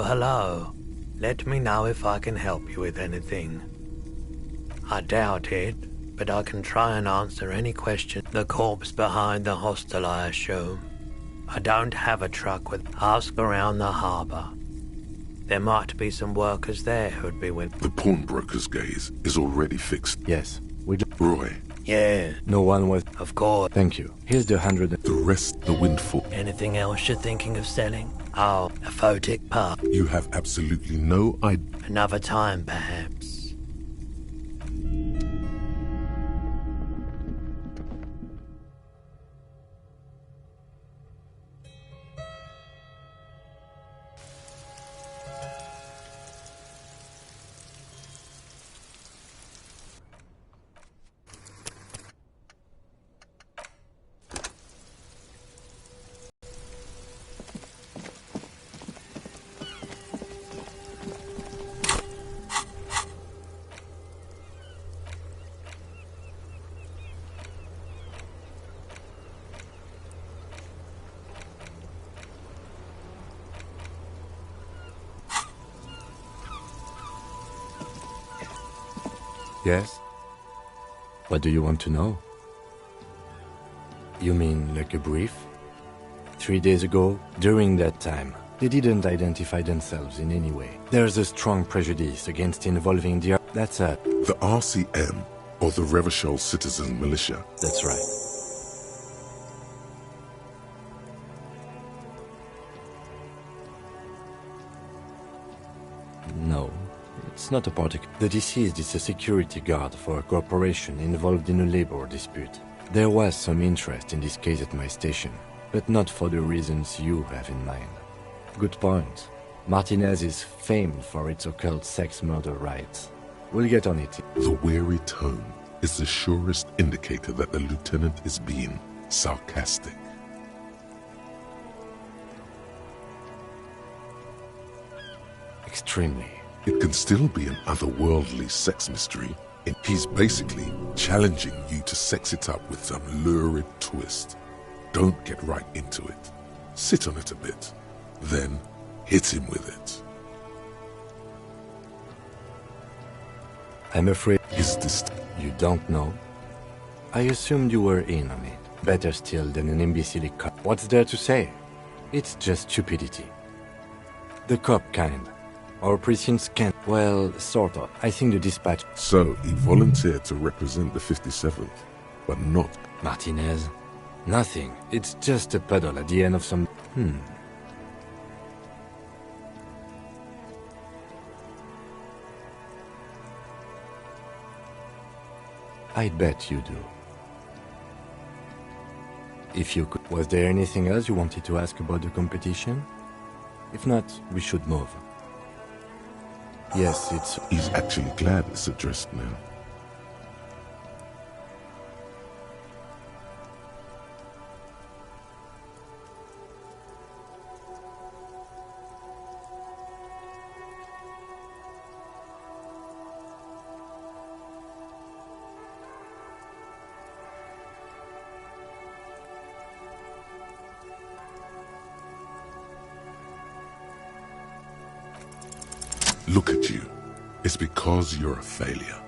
Hello. Let me know if I can help you with anything. I doubt it, but I can try and answer any question. The corpse behind the hostel, I assume. I don't have a truck with... Ask around the harbour. There might be some workers there who'd be with... The pawnbroker's gaze is already fixed. Yes, we do... Roy. Yeah. No one was... Of course. Thank you. Here's the 100... The rest, the windfall. Anything else you're thinking of selling? Oh, a photic pup. You have absolutely no idea. Another time, perhaps. Yes? What do you want to know? You mean like a brief? 3 days ago, during that time, they didn't identify themselves in any way. There's a strong prejudice against involving the... That's it. The RCM, or the Revachol Citizen Militia. That's right. No, It's not a particular. The deceased is a security guard for a corporation involved in a labor dispute. There was some interest in this case at my station, but not for the reasons you have in mind. Good point. Martinez is famed for its occult sex murder rites. We'll get on it. The weary tone is the surest indicator that the lieutenant is being sarcastic. Extremely. It can still be an otherworldly sex mystery. He's basically challenging you to sex it up with some lurid twist. Don't get right into it. Sit on it a bit. Then hit him with it. I'm afraid you don't know. I assumed you were in on it. Better still than an imbecilic cop. What's there to say? It's just stupidity. The cop kind. Our precincts can't. Well, sort of. I think the dispatch... So, he volunteered to represent the 57th, but not... Martinez? Nothing. It's just a puddle at the end of some... I bet you do. If you could... Was there anything else you wanted to ask about the competition? If not, we should move. Yes, it's... He's actually glad it's addressed now. Look at you. It's because you're a failure.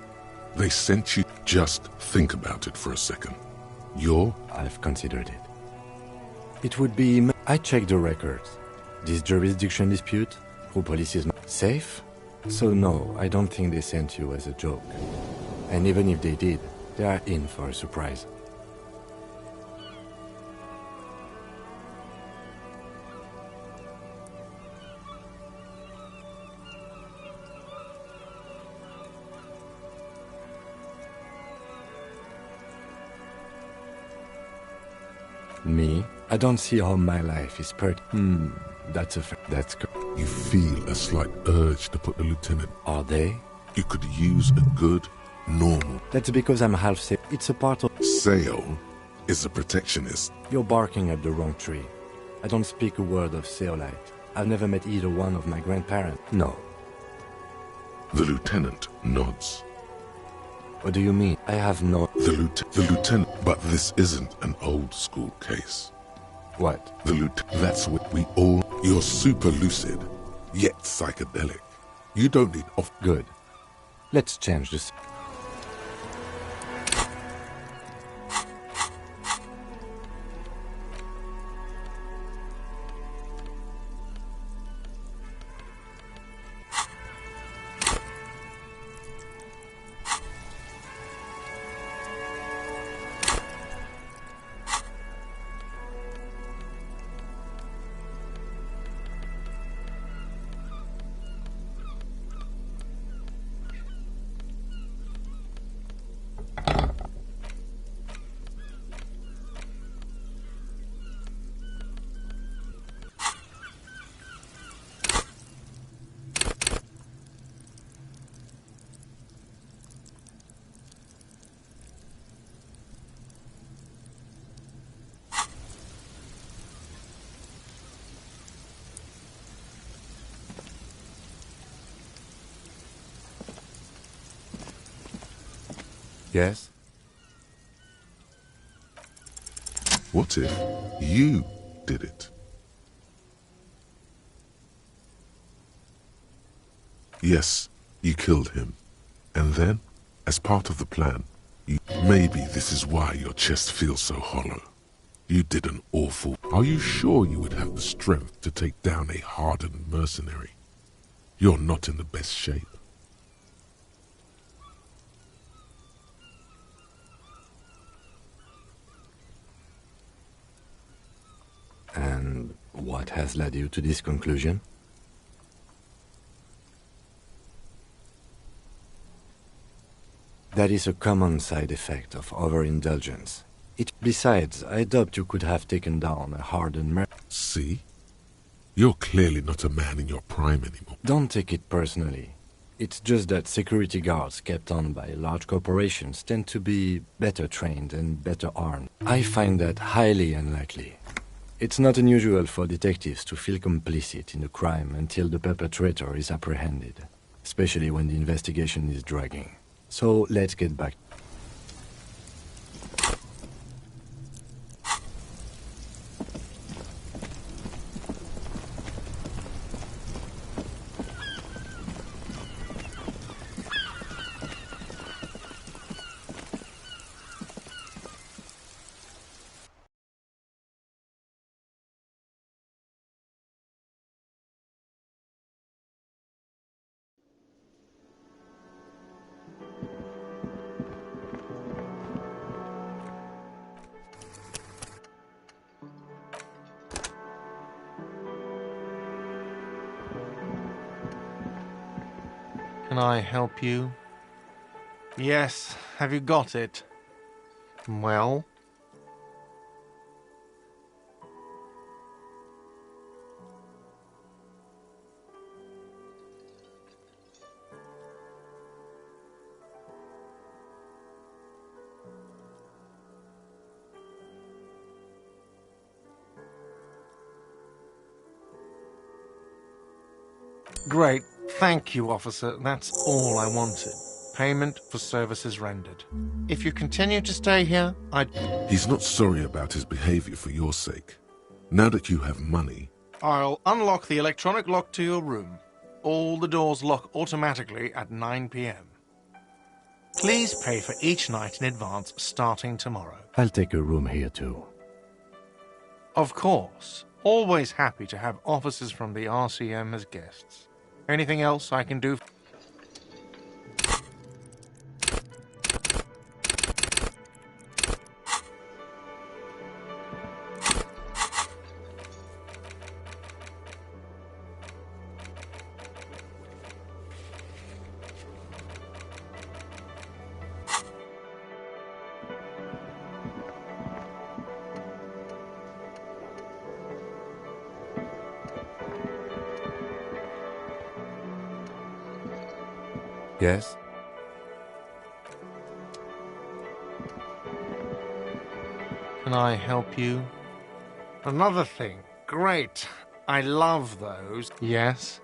They sent you. Just think about it for a second. I've considered it. It would be... I checked the records. This jurisdiction dispute, who police is safe? So no, I don't think they sent you as a joke. And even if they did, they are in for a surprise. Me? I don't see how my life is that's a fact. That's You feel a slight urge to put the lieutenant. Are they? You could use a good, normal... That's because I'm half safe. It's a part of... Sale is a protectionist. You're barking up the wrong tree. I don't speak a word of Seolite. I've never met either one of my grandparents. No. The lieutenant nods. What do you mean? I have no... The lieutenant... But this isn't an old school case. What? The lieutenant... That's what we all... You're super lucid, yet psychedelic. You don't need off... Good. Let's change this. Yes? What if you did it? Yes, you killed him. And then, as part of the plan, maybe this is why your chest feels so hollow. You did an awful... Are you sure you would have the strength to take down a hardened mercenary? You're not in the best shape. And what has led you to this conclusion? That is a common side effect of overindulgence. Besides, I doubt you could have taken down a hardened See? You're clearly not a man in your prime anymore. Don't take it personally. It's just that security guards kept on by large corporations tend to be better trained and better armed. I find that highly unlikely. It's not unusual for detectives to feel complicit in a crime until the perpetrator is apprehended, especially when the investigation is dragging. So let's get back. Can I help you? Yes, have you got it? Well? Great. Thank you, officer. That's all I wanted. Payment for services rendered. If you continue to stay here, He's not sorry about his behavior for your sake. Now that you have money... I'll unlock the electronic lock to your room. All the doors lock automatically at 9 p.m. Please pay for each night in advance starting tomorrow. I'll take a room here too. Of course. Always happy to have officers from the RCM as guests. Anything else I can do? Yes? Can I help you? Another thing. Great. I love those. Yes?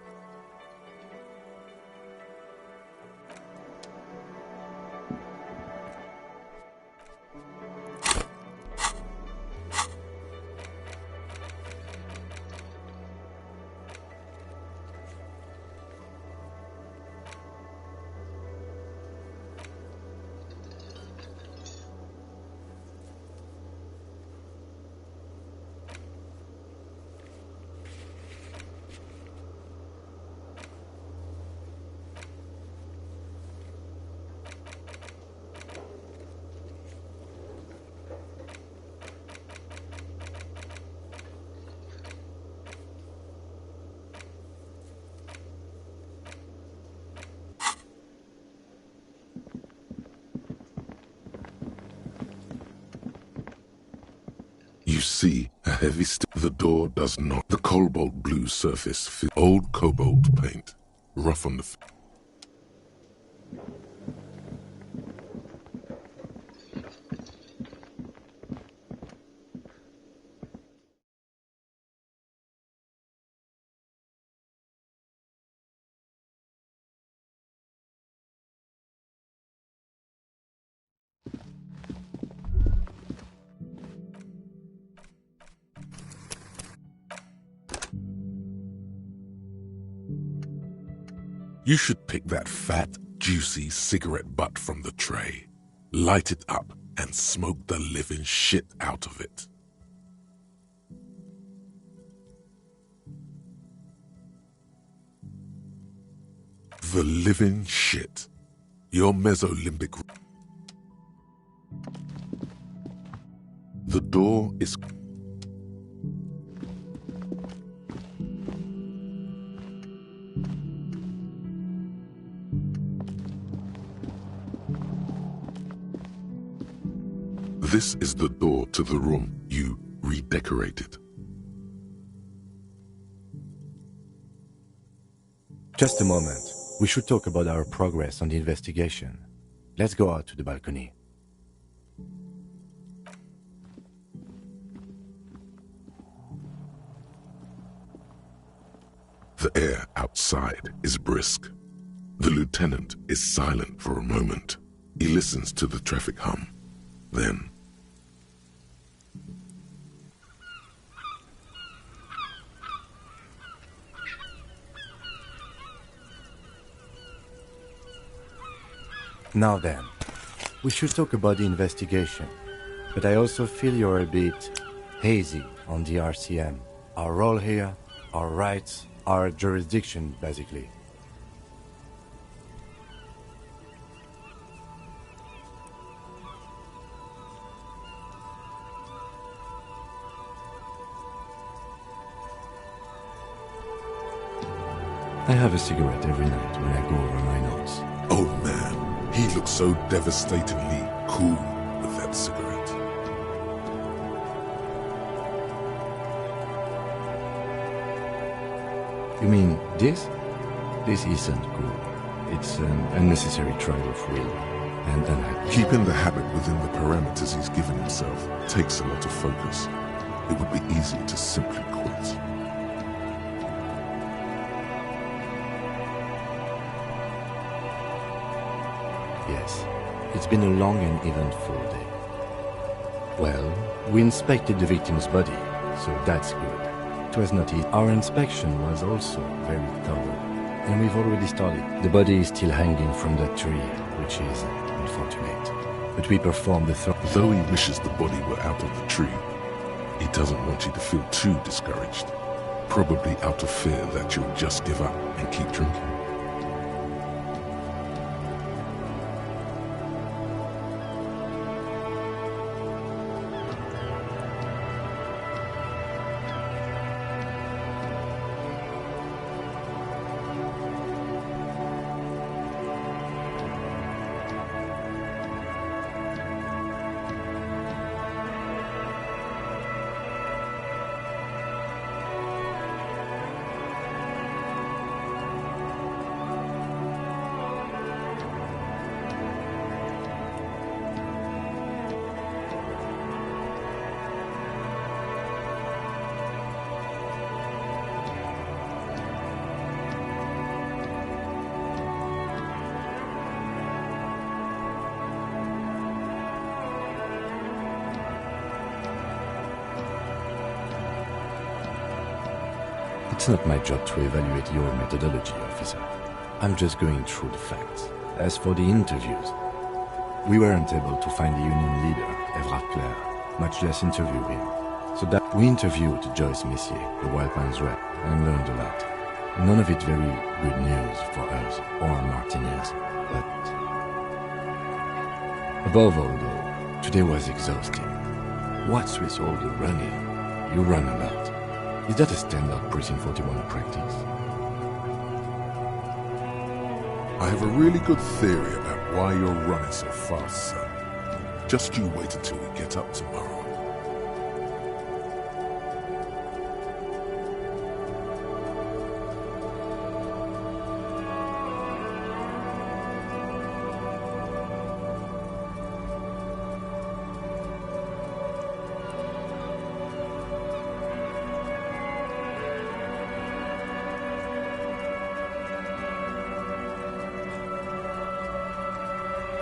You see, a heavy the door does not. The cobalt blue surface, old cobalt paint, rough on the You should pick that fat, juicy cigarette butt from the tray, light it up, and smoke the living shit out of it. The living shit. Your mesolimbic... The door is... This is the door to the room you redecorated. Just a moment. We should talk about our progress on the investigation. Let's go out to the balcony. The air outside is brisk. The lieutenant is silent for a moment. He listens to the traffic hum. Then, now then, we should talk about the investigation. But I also feel you're a bit hazy on the RCM. Our role here, our rights, our jurisdiction, basically. I have a cigarette every night when I go over my notes. oh man, he looks so devastatingly cool with that cigarette. You mean this? This isn't cool. It's an unnecessary trial of will and unhappy. Keeping the habit within the parameters he's given himself takes a lot of focus. It would be easy to simply quit. Yes, it's been a long and eventful day. Well, we inspected the victim's body, so that's good. It was not easy. Our inspection was also very thorough, and we've already started. The body is still hanging from that tree, which is unfortunate. But we performed the Though he wishes the body were out of the tree, he doesn't want you to feel too discouraged. Probably out of fear that you'll just give up and keep drinking. It's not my job to evaluate your methodology, officer. I'm just going through the facts. As for the interviews, we weren't able to find the union leader, Everard Clare, much less interview him. So that we interviewed Joyce Messier, the Wild Pines rep, and learned a lot. None of it very good news for us or Martinez, but above all though, today was exhausting. What's with all the running? You run a lot. Is that a standard Precinct 41 practice? I have a really good theory about why you're running so fast, son. Just you wait until we get up tomorrow.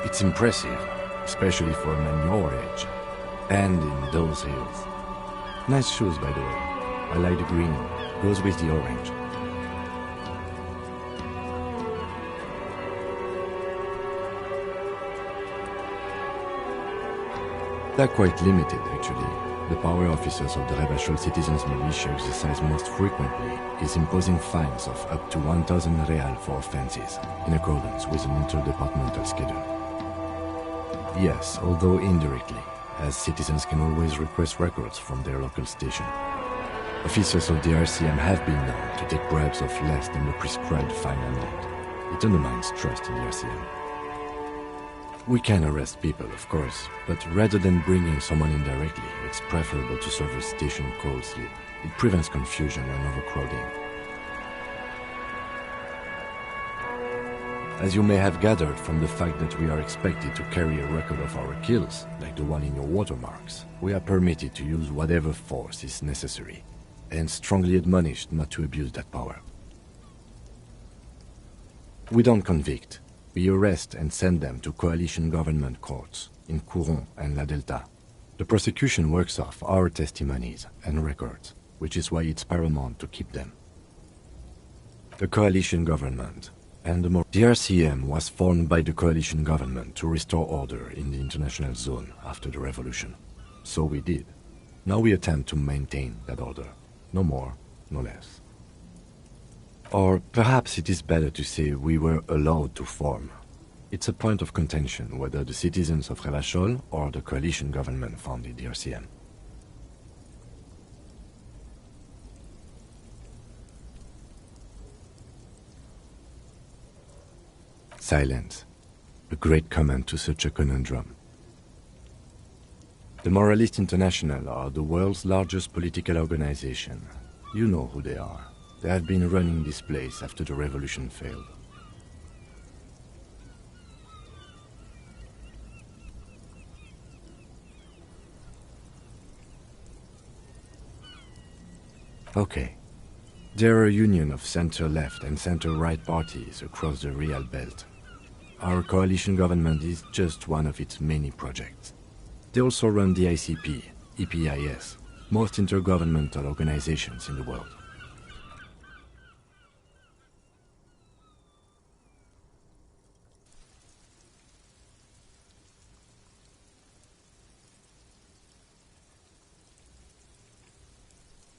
It's impressive, especially for a man your age, and in those hills. Nice shoes, by the way. I like the green, goes with the orange. They're quite limited, actually. The power officers of the Rebachol Citizens Militia exercise most frequently is imposing fines of up to 1,000 real for offenses, in accordance with an interdepartmental schedule. Yes, although indirectly, as citizens can always request records from their local station. Officers of the RCM have been known to take bribes of less than the prescribed fine amount. It undermines trust in the RCM. We can arrest people, of course, but rather than bringing someone in directly, it's preferable to serve a station closely. It prevents confusion and overcrowding. As you may have gathered from the fact that we are expected to carry a record of our kills, like the one in your watermarks, we are permitted to use whatever force is necessary, and strongly admonished not to abuse that power. We don't convict. We arrest and send them to coalition government courts in Couron and La Delta. The prosecution works off our testimonies and records, which is why it's paramount to keep them. The coalition government and the RCM was formed by the coalition government to restore order in the international zone after the revolution. So we did. Now we attempt to maintain that order. No more, no less. Or perhaps it is better to say we were allowed to form. It's a point of contention whether the citizens of Revachol or the coalition government founded the RCM. Silence. A great comment to such a conundrum. The Moralist International are the world's largest political organization. You know who they are. They have been running this place after the revolution failed. Okay. They're a union of center-left and center-right parties across the Real Belt. Our coalition government is just one of its many projects. They also run the ICP, EPIS, most intergovernmental organizations in the world.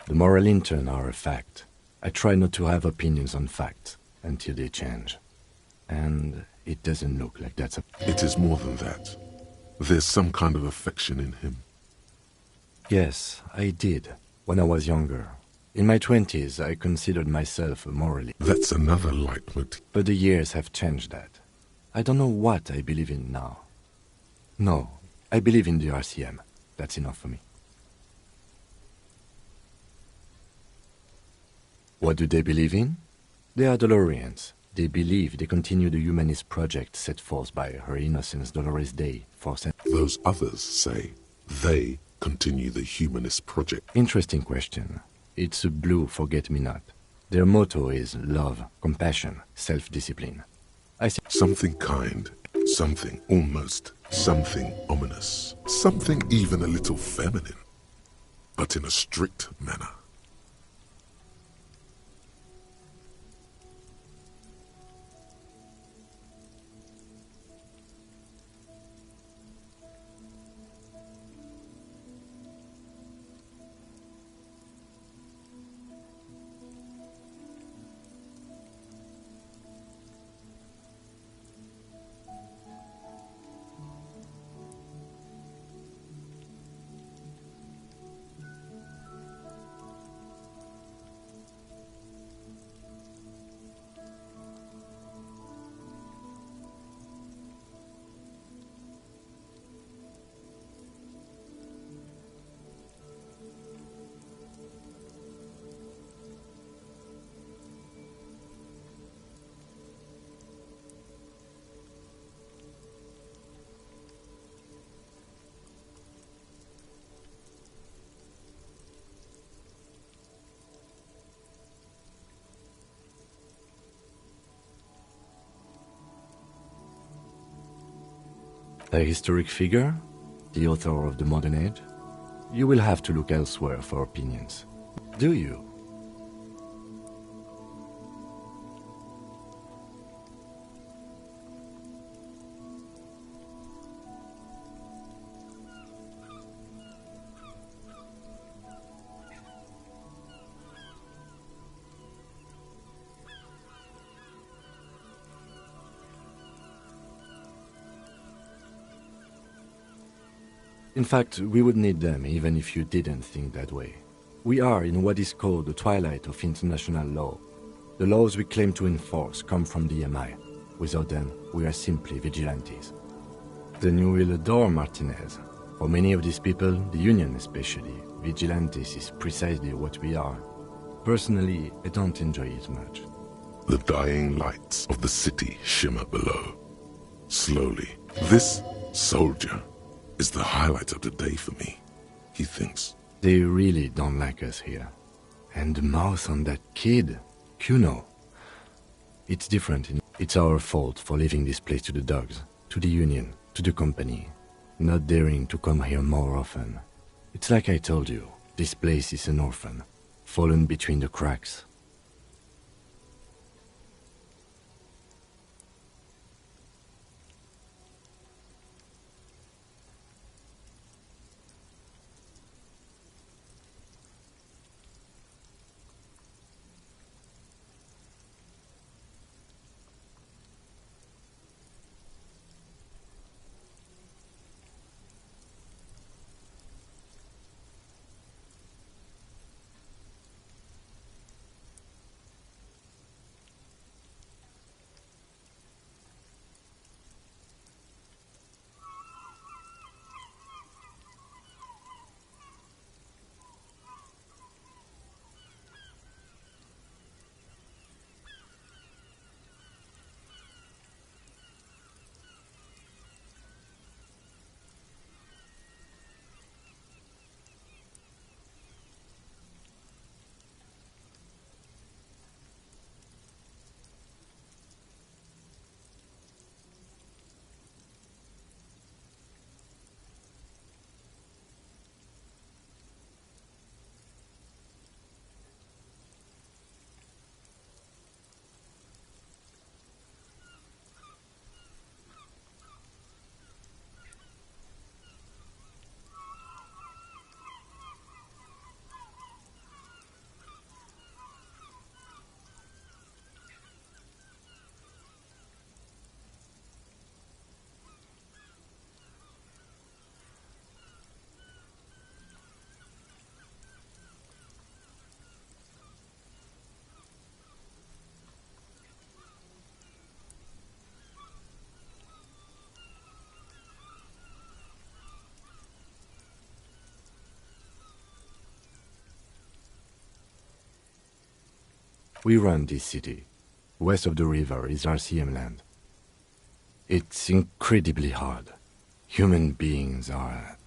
The moral intern are a fact. I try not to have opinions on facts until they change. And it doesn't look like that's a... It is more than that. There's some kind of affection in him. Yes, I did, when I was younger. In my 20s, I considered myself a moralist. That's another leitmotif. But the years have changed that. I don't know what I believe in now. No, I believe in the RCM. That's enough for me. What do they believe in? They are Dolorians. They believe they continue the humanist project set forth by Her Innocence Dolores Day for centuries. Those others say they continue the humanist project. Interesting question. It's a blue forget-me-not. Their motto is love, compassion, self-discipline. I say something kind, something almost, something ominous, something even a little feminine, but in a strict manner. A historic figure? The author of the modern age? You will have to look elsewhere for opinions. Do you? In fact, we would need them even if you didn't think that way. We are in what is called the twilight of international law. The laws we claim to enforce come from the MI. Without them, we are simply vigilantes. Then you will adore Martinez. For many of these people, the Union especially, vigilantes is precisely what we are. Personally, I don't enjoy it much. The dying lights of the city shimmer below. Slowly, this soldier is the highlight of the day for me, he thinks. They really don't like us here. And the mouth on that kid, Kuno. It's different. It's our fault for leaving this place to the dogs, to the Union, to the company, not daring to come here more often. It's like I told you, this place is an orphan, fallen between the cracks. We run this city. West of the river is Elysium land. It's incredibly hard. Human beings are...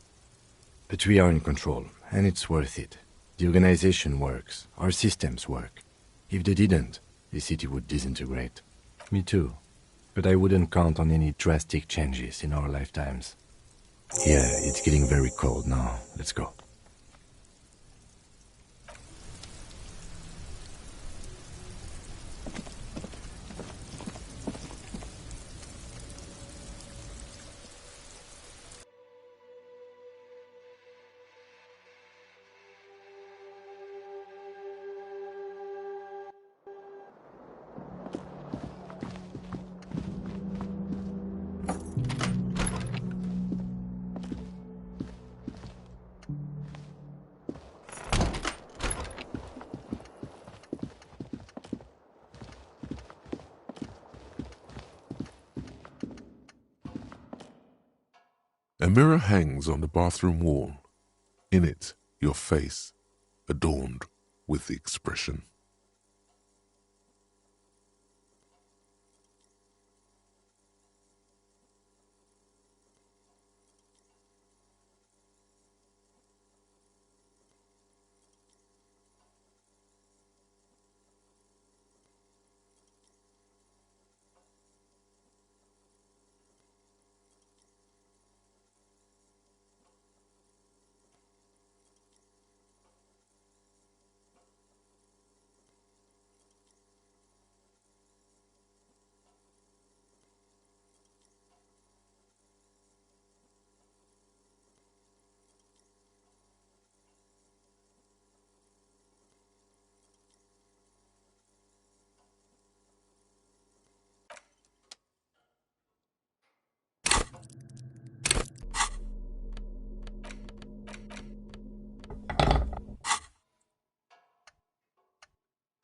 But we are in control, and it's worth it. The organization works. Our systems work. If they didn't, the city would disintegrate. Me too. But I wouldn't count on any drastic changes in our lifetimes. Yeah, it's getting very cold now. Let's go. A mirror hangs on the bathroom wall. In it, your face, adorned with the expression.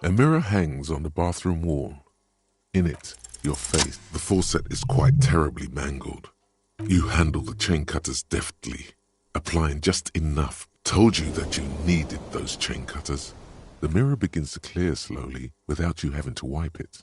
A mirror hangs on the bathroom wall. In it, your face. The faucet is quite terribly mangled. You handle the chain cutters deftly, applying just enough. Told you that you needed those chain cutters. The mirror begins to clear slowly without you having to wipe it.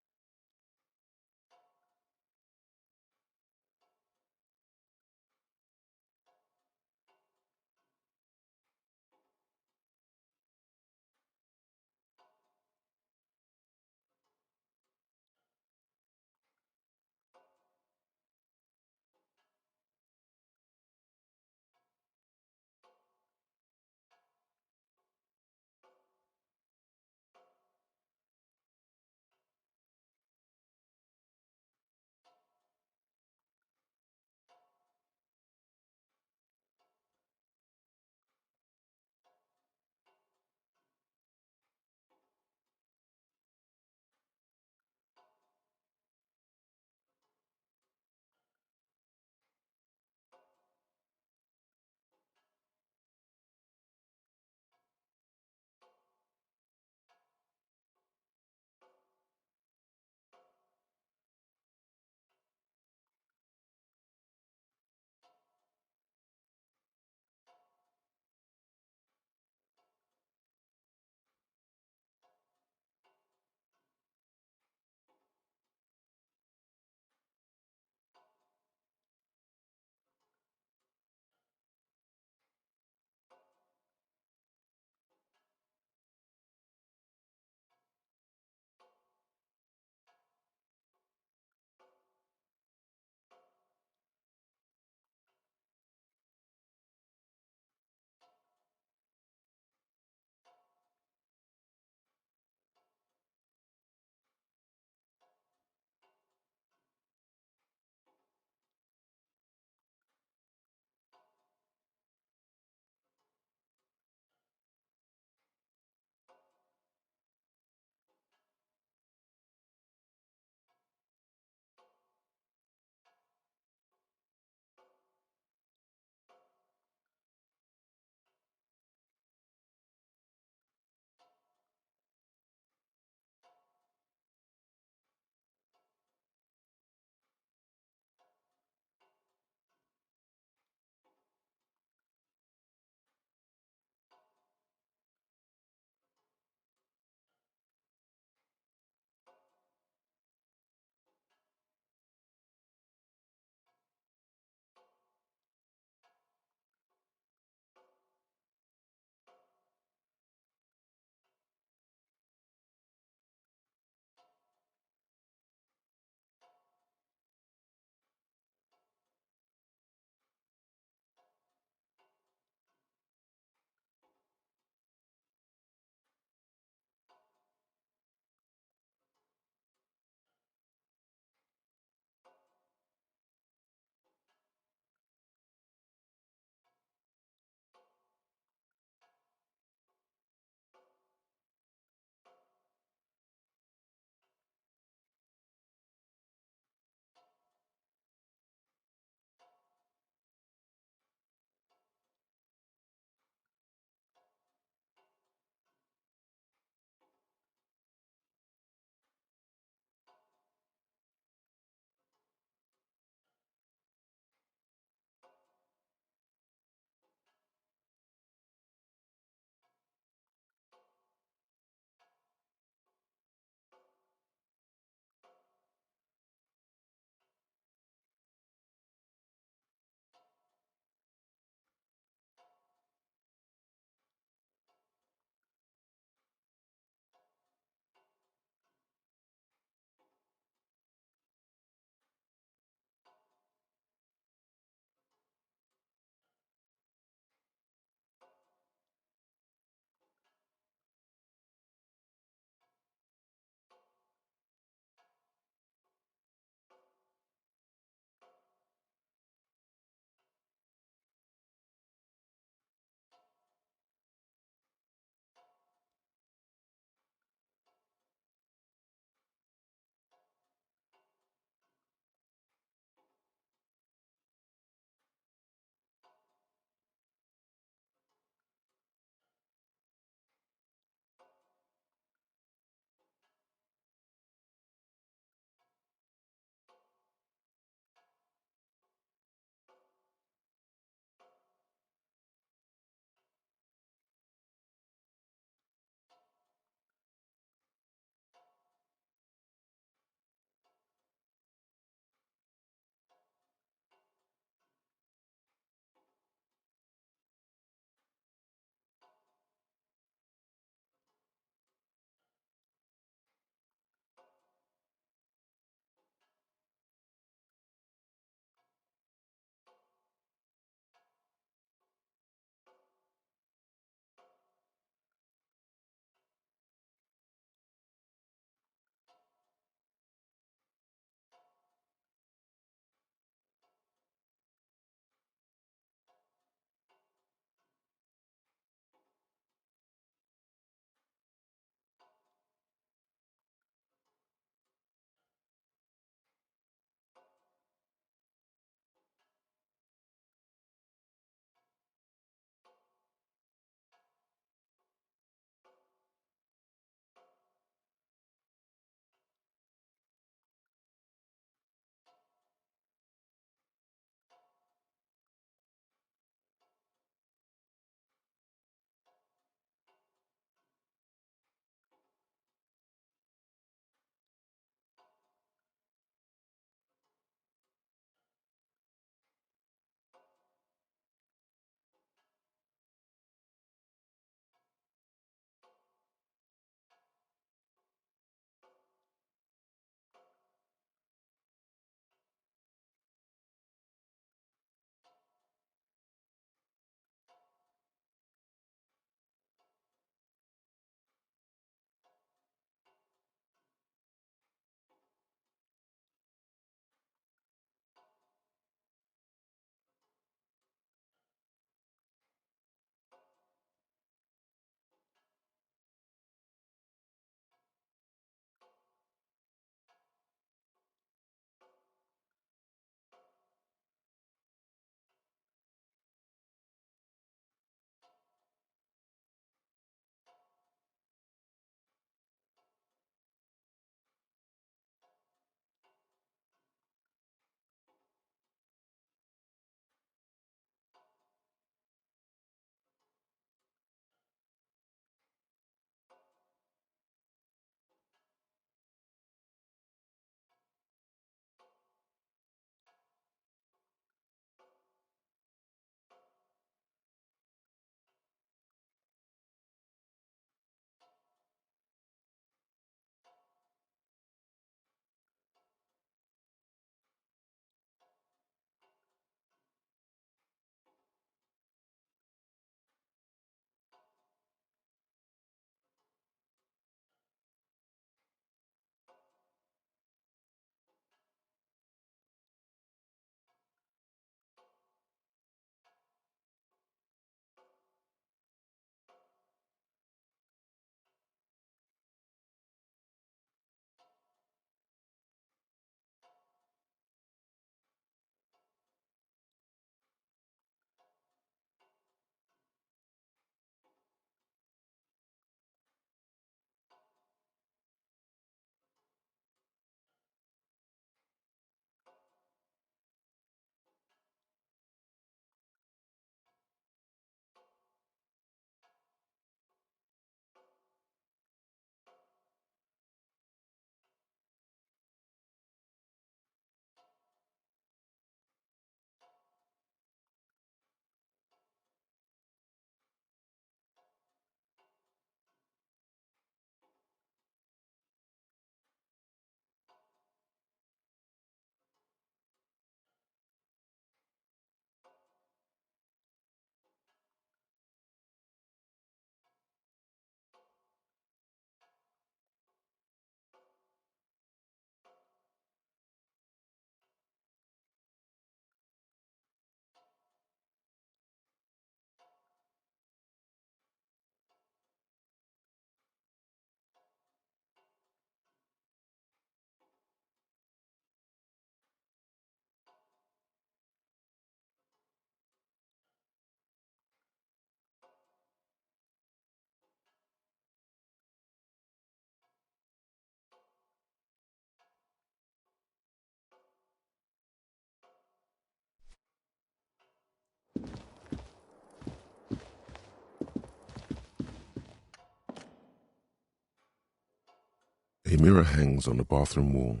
A mirror hangs on the bathroom wall.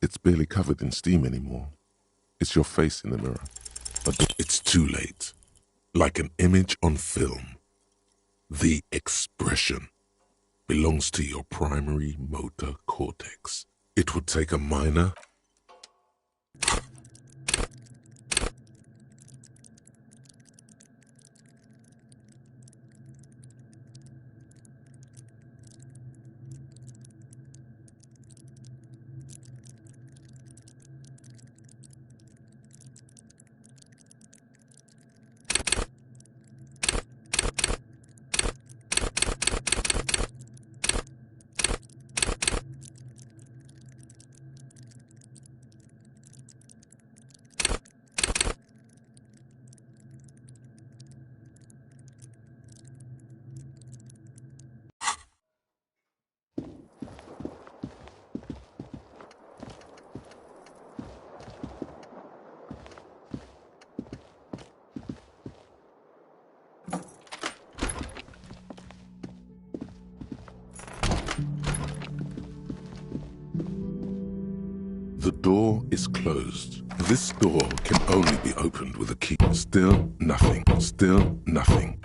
It's barely covered in steam anymore. It's your face in the mirror. But it's too late. Like an image on film. The expression belongs to your primary motor cortex. It would take a minor The door is closed. This door can only be opened with a key. Still nothing. Still nothing.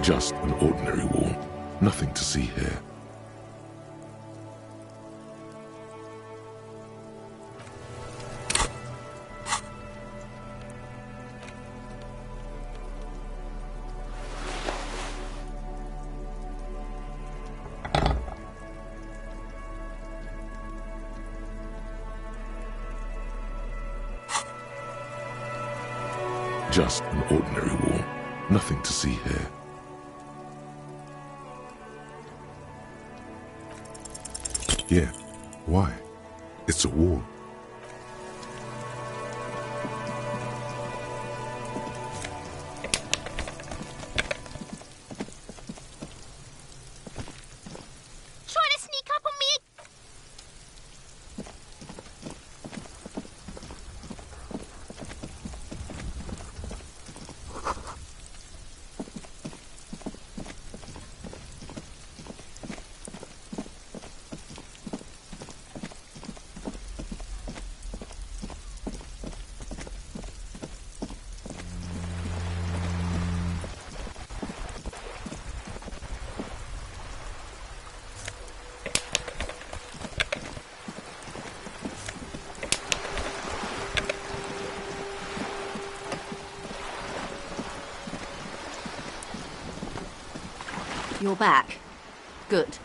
Just an ordinary wall. Nothing to see here. Just an ordinary wall. Nothing to see here. Yeah, why? It's a wall. You're back. Good.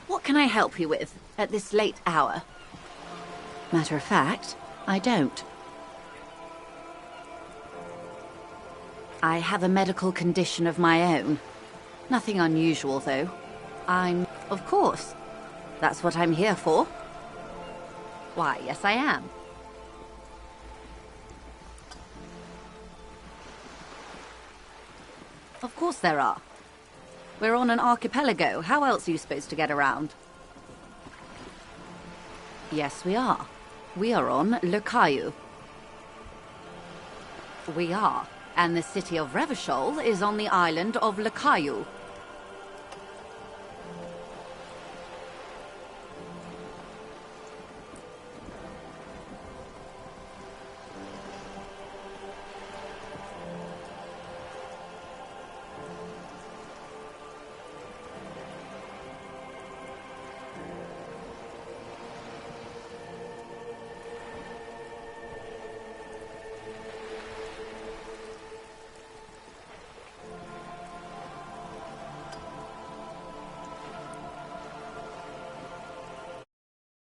What can I help you with at this late hour? Matter of fact, I don't. I have a medical condition of my own. Nothing unusual, though. Of course. That's what I'm here for. Why, yes I am. Of course there are. We're on an archipelago. How else are you supposed to get around? Yes, we are. We are on Le Caillou. We are. And the city of Revachol is on the island of Le Caillou.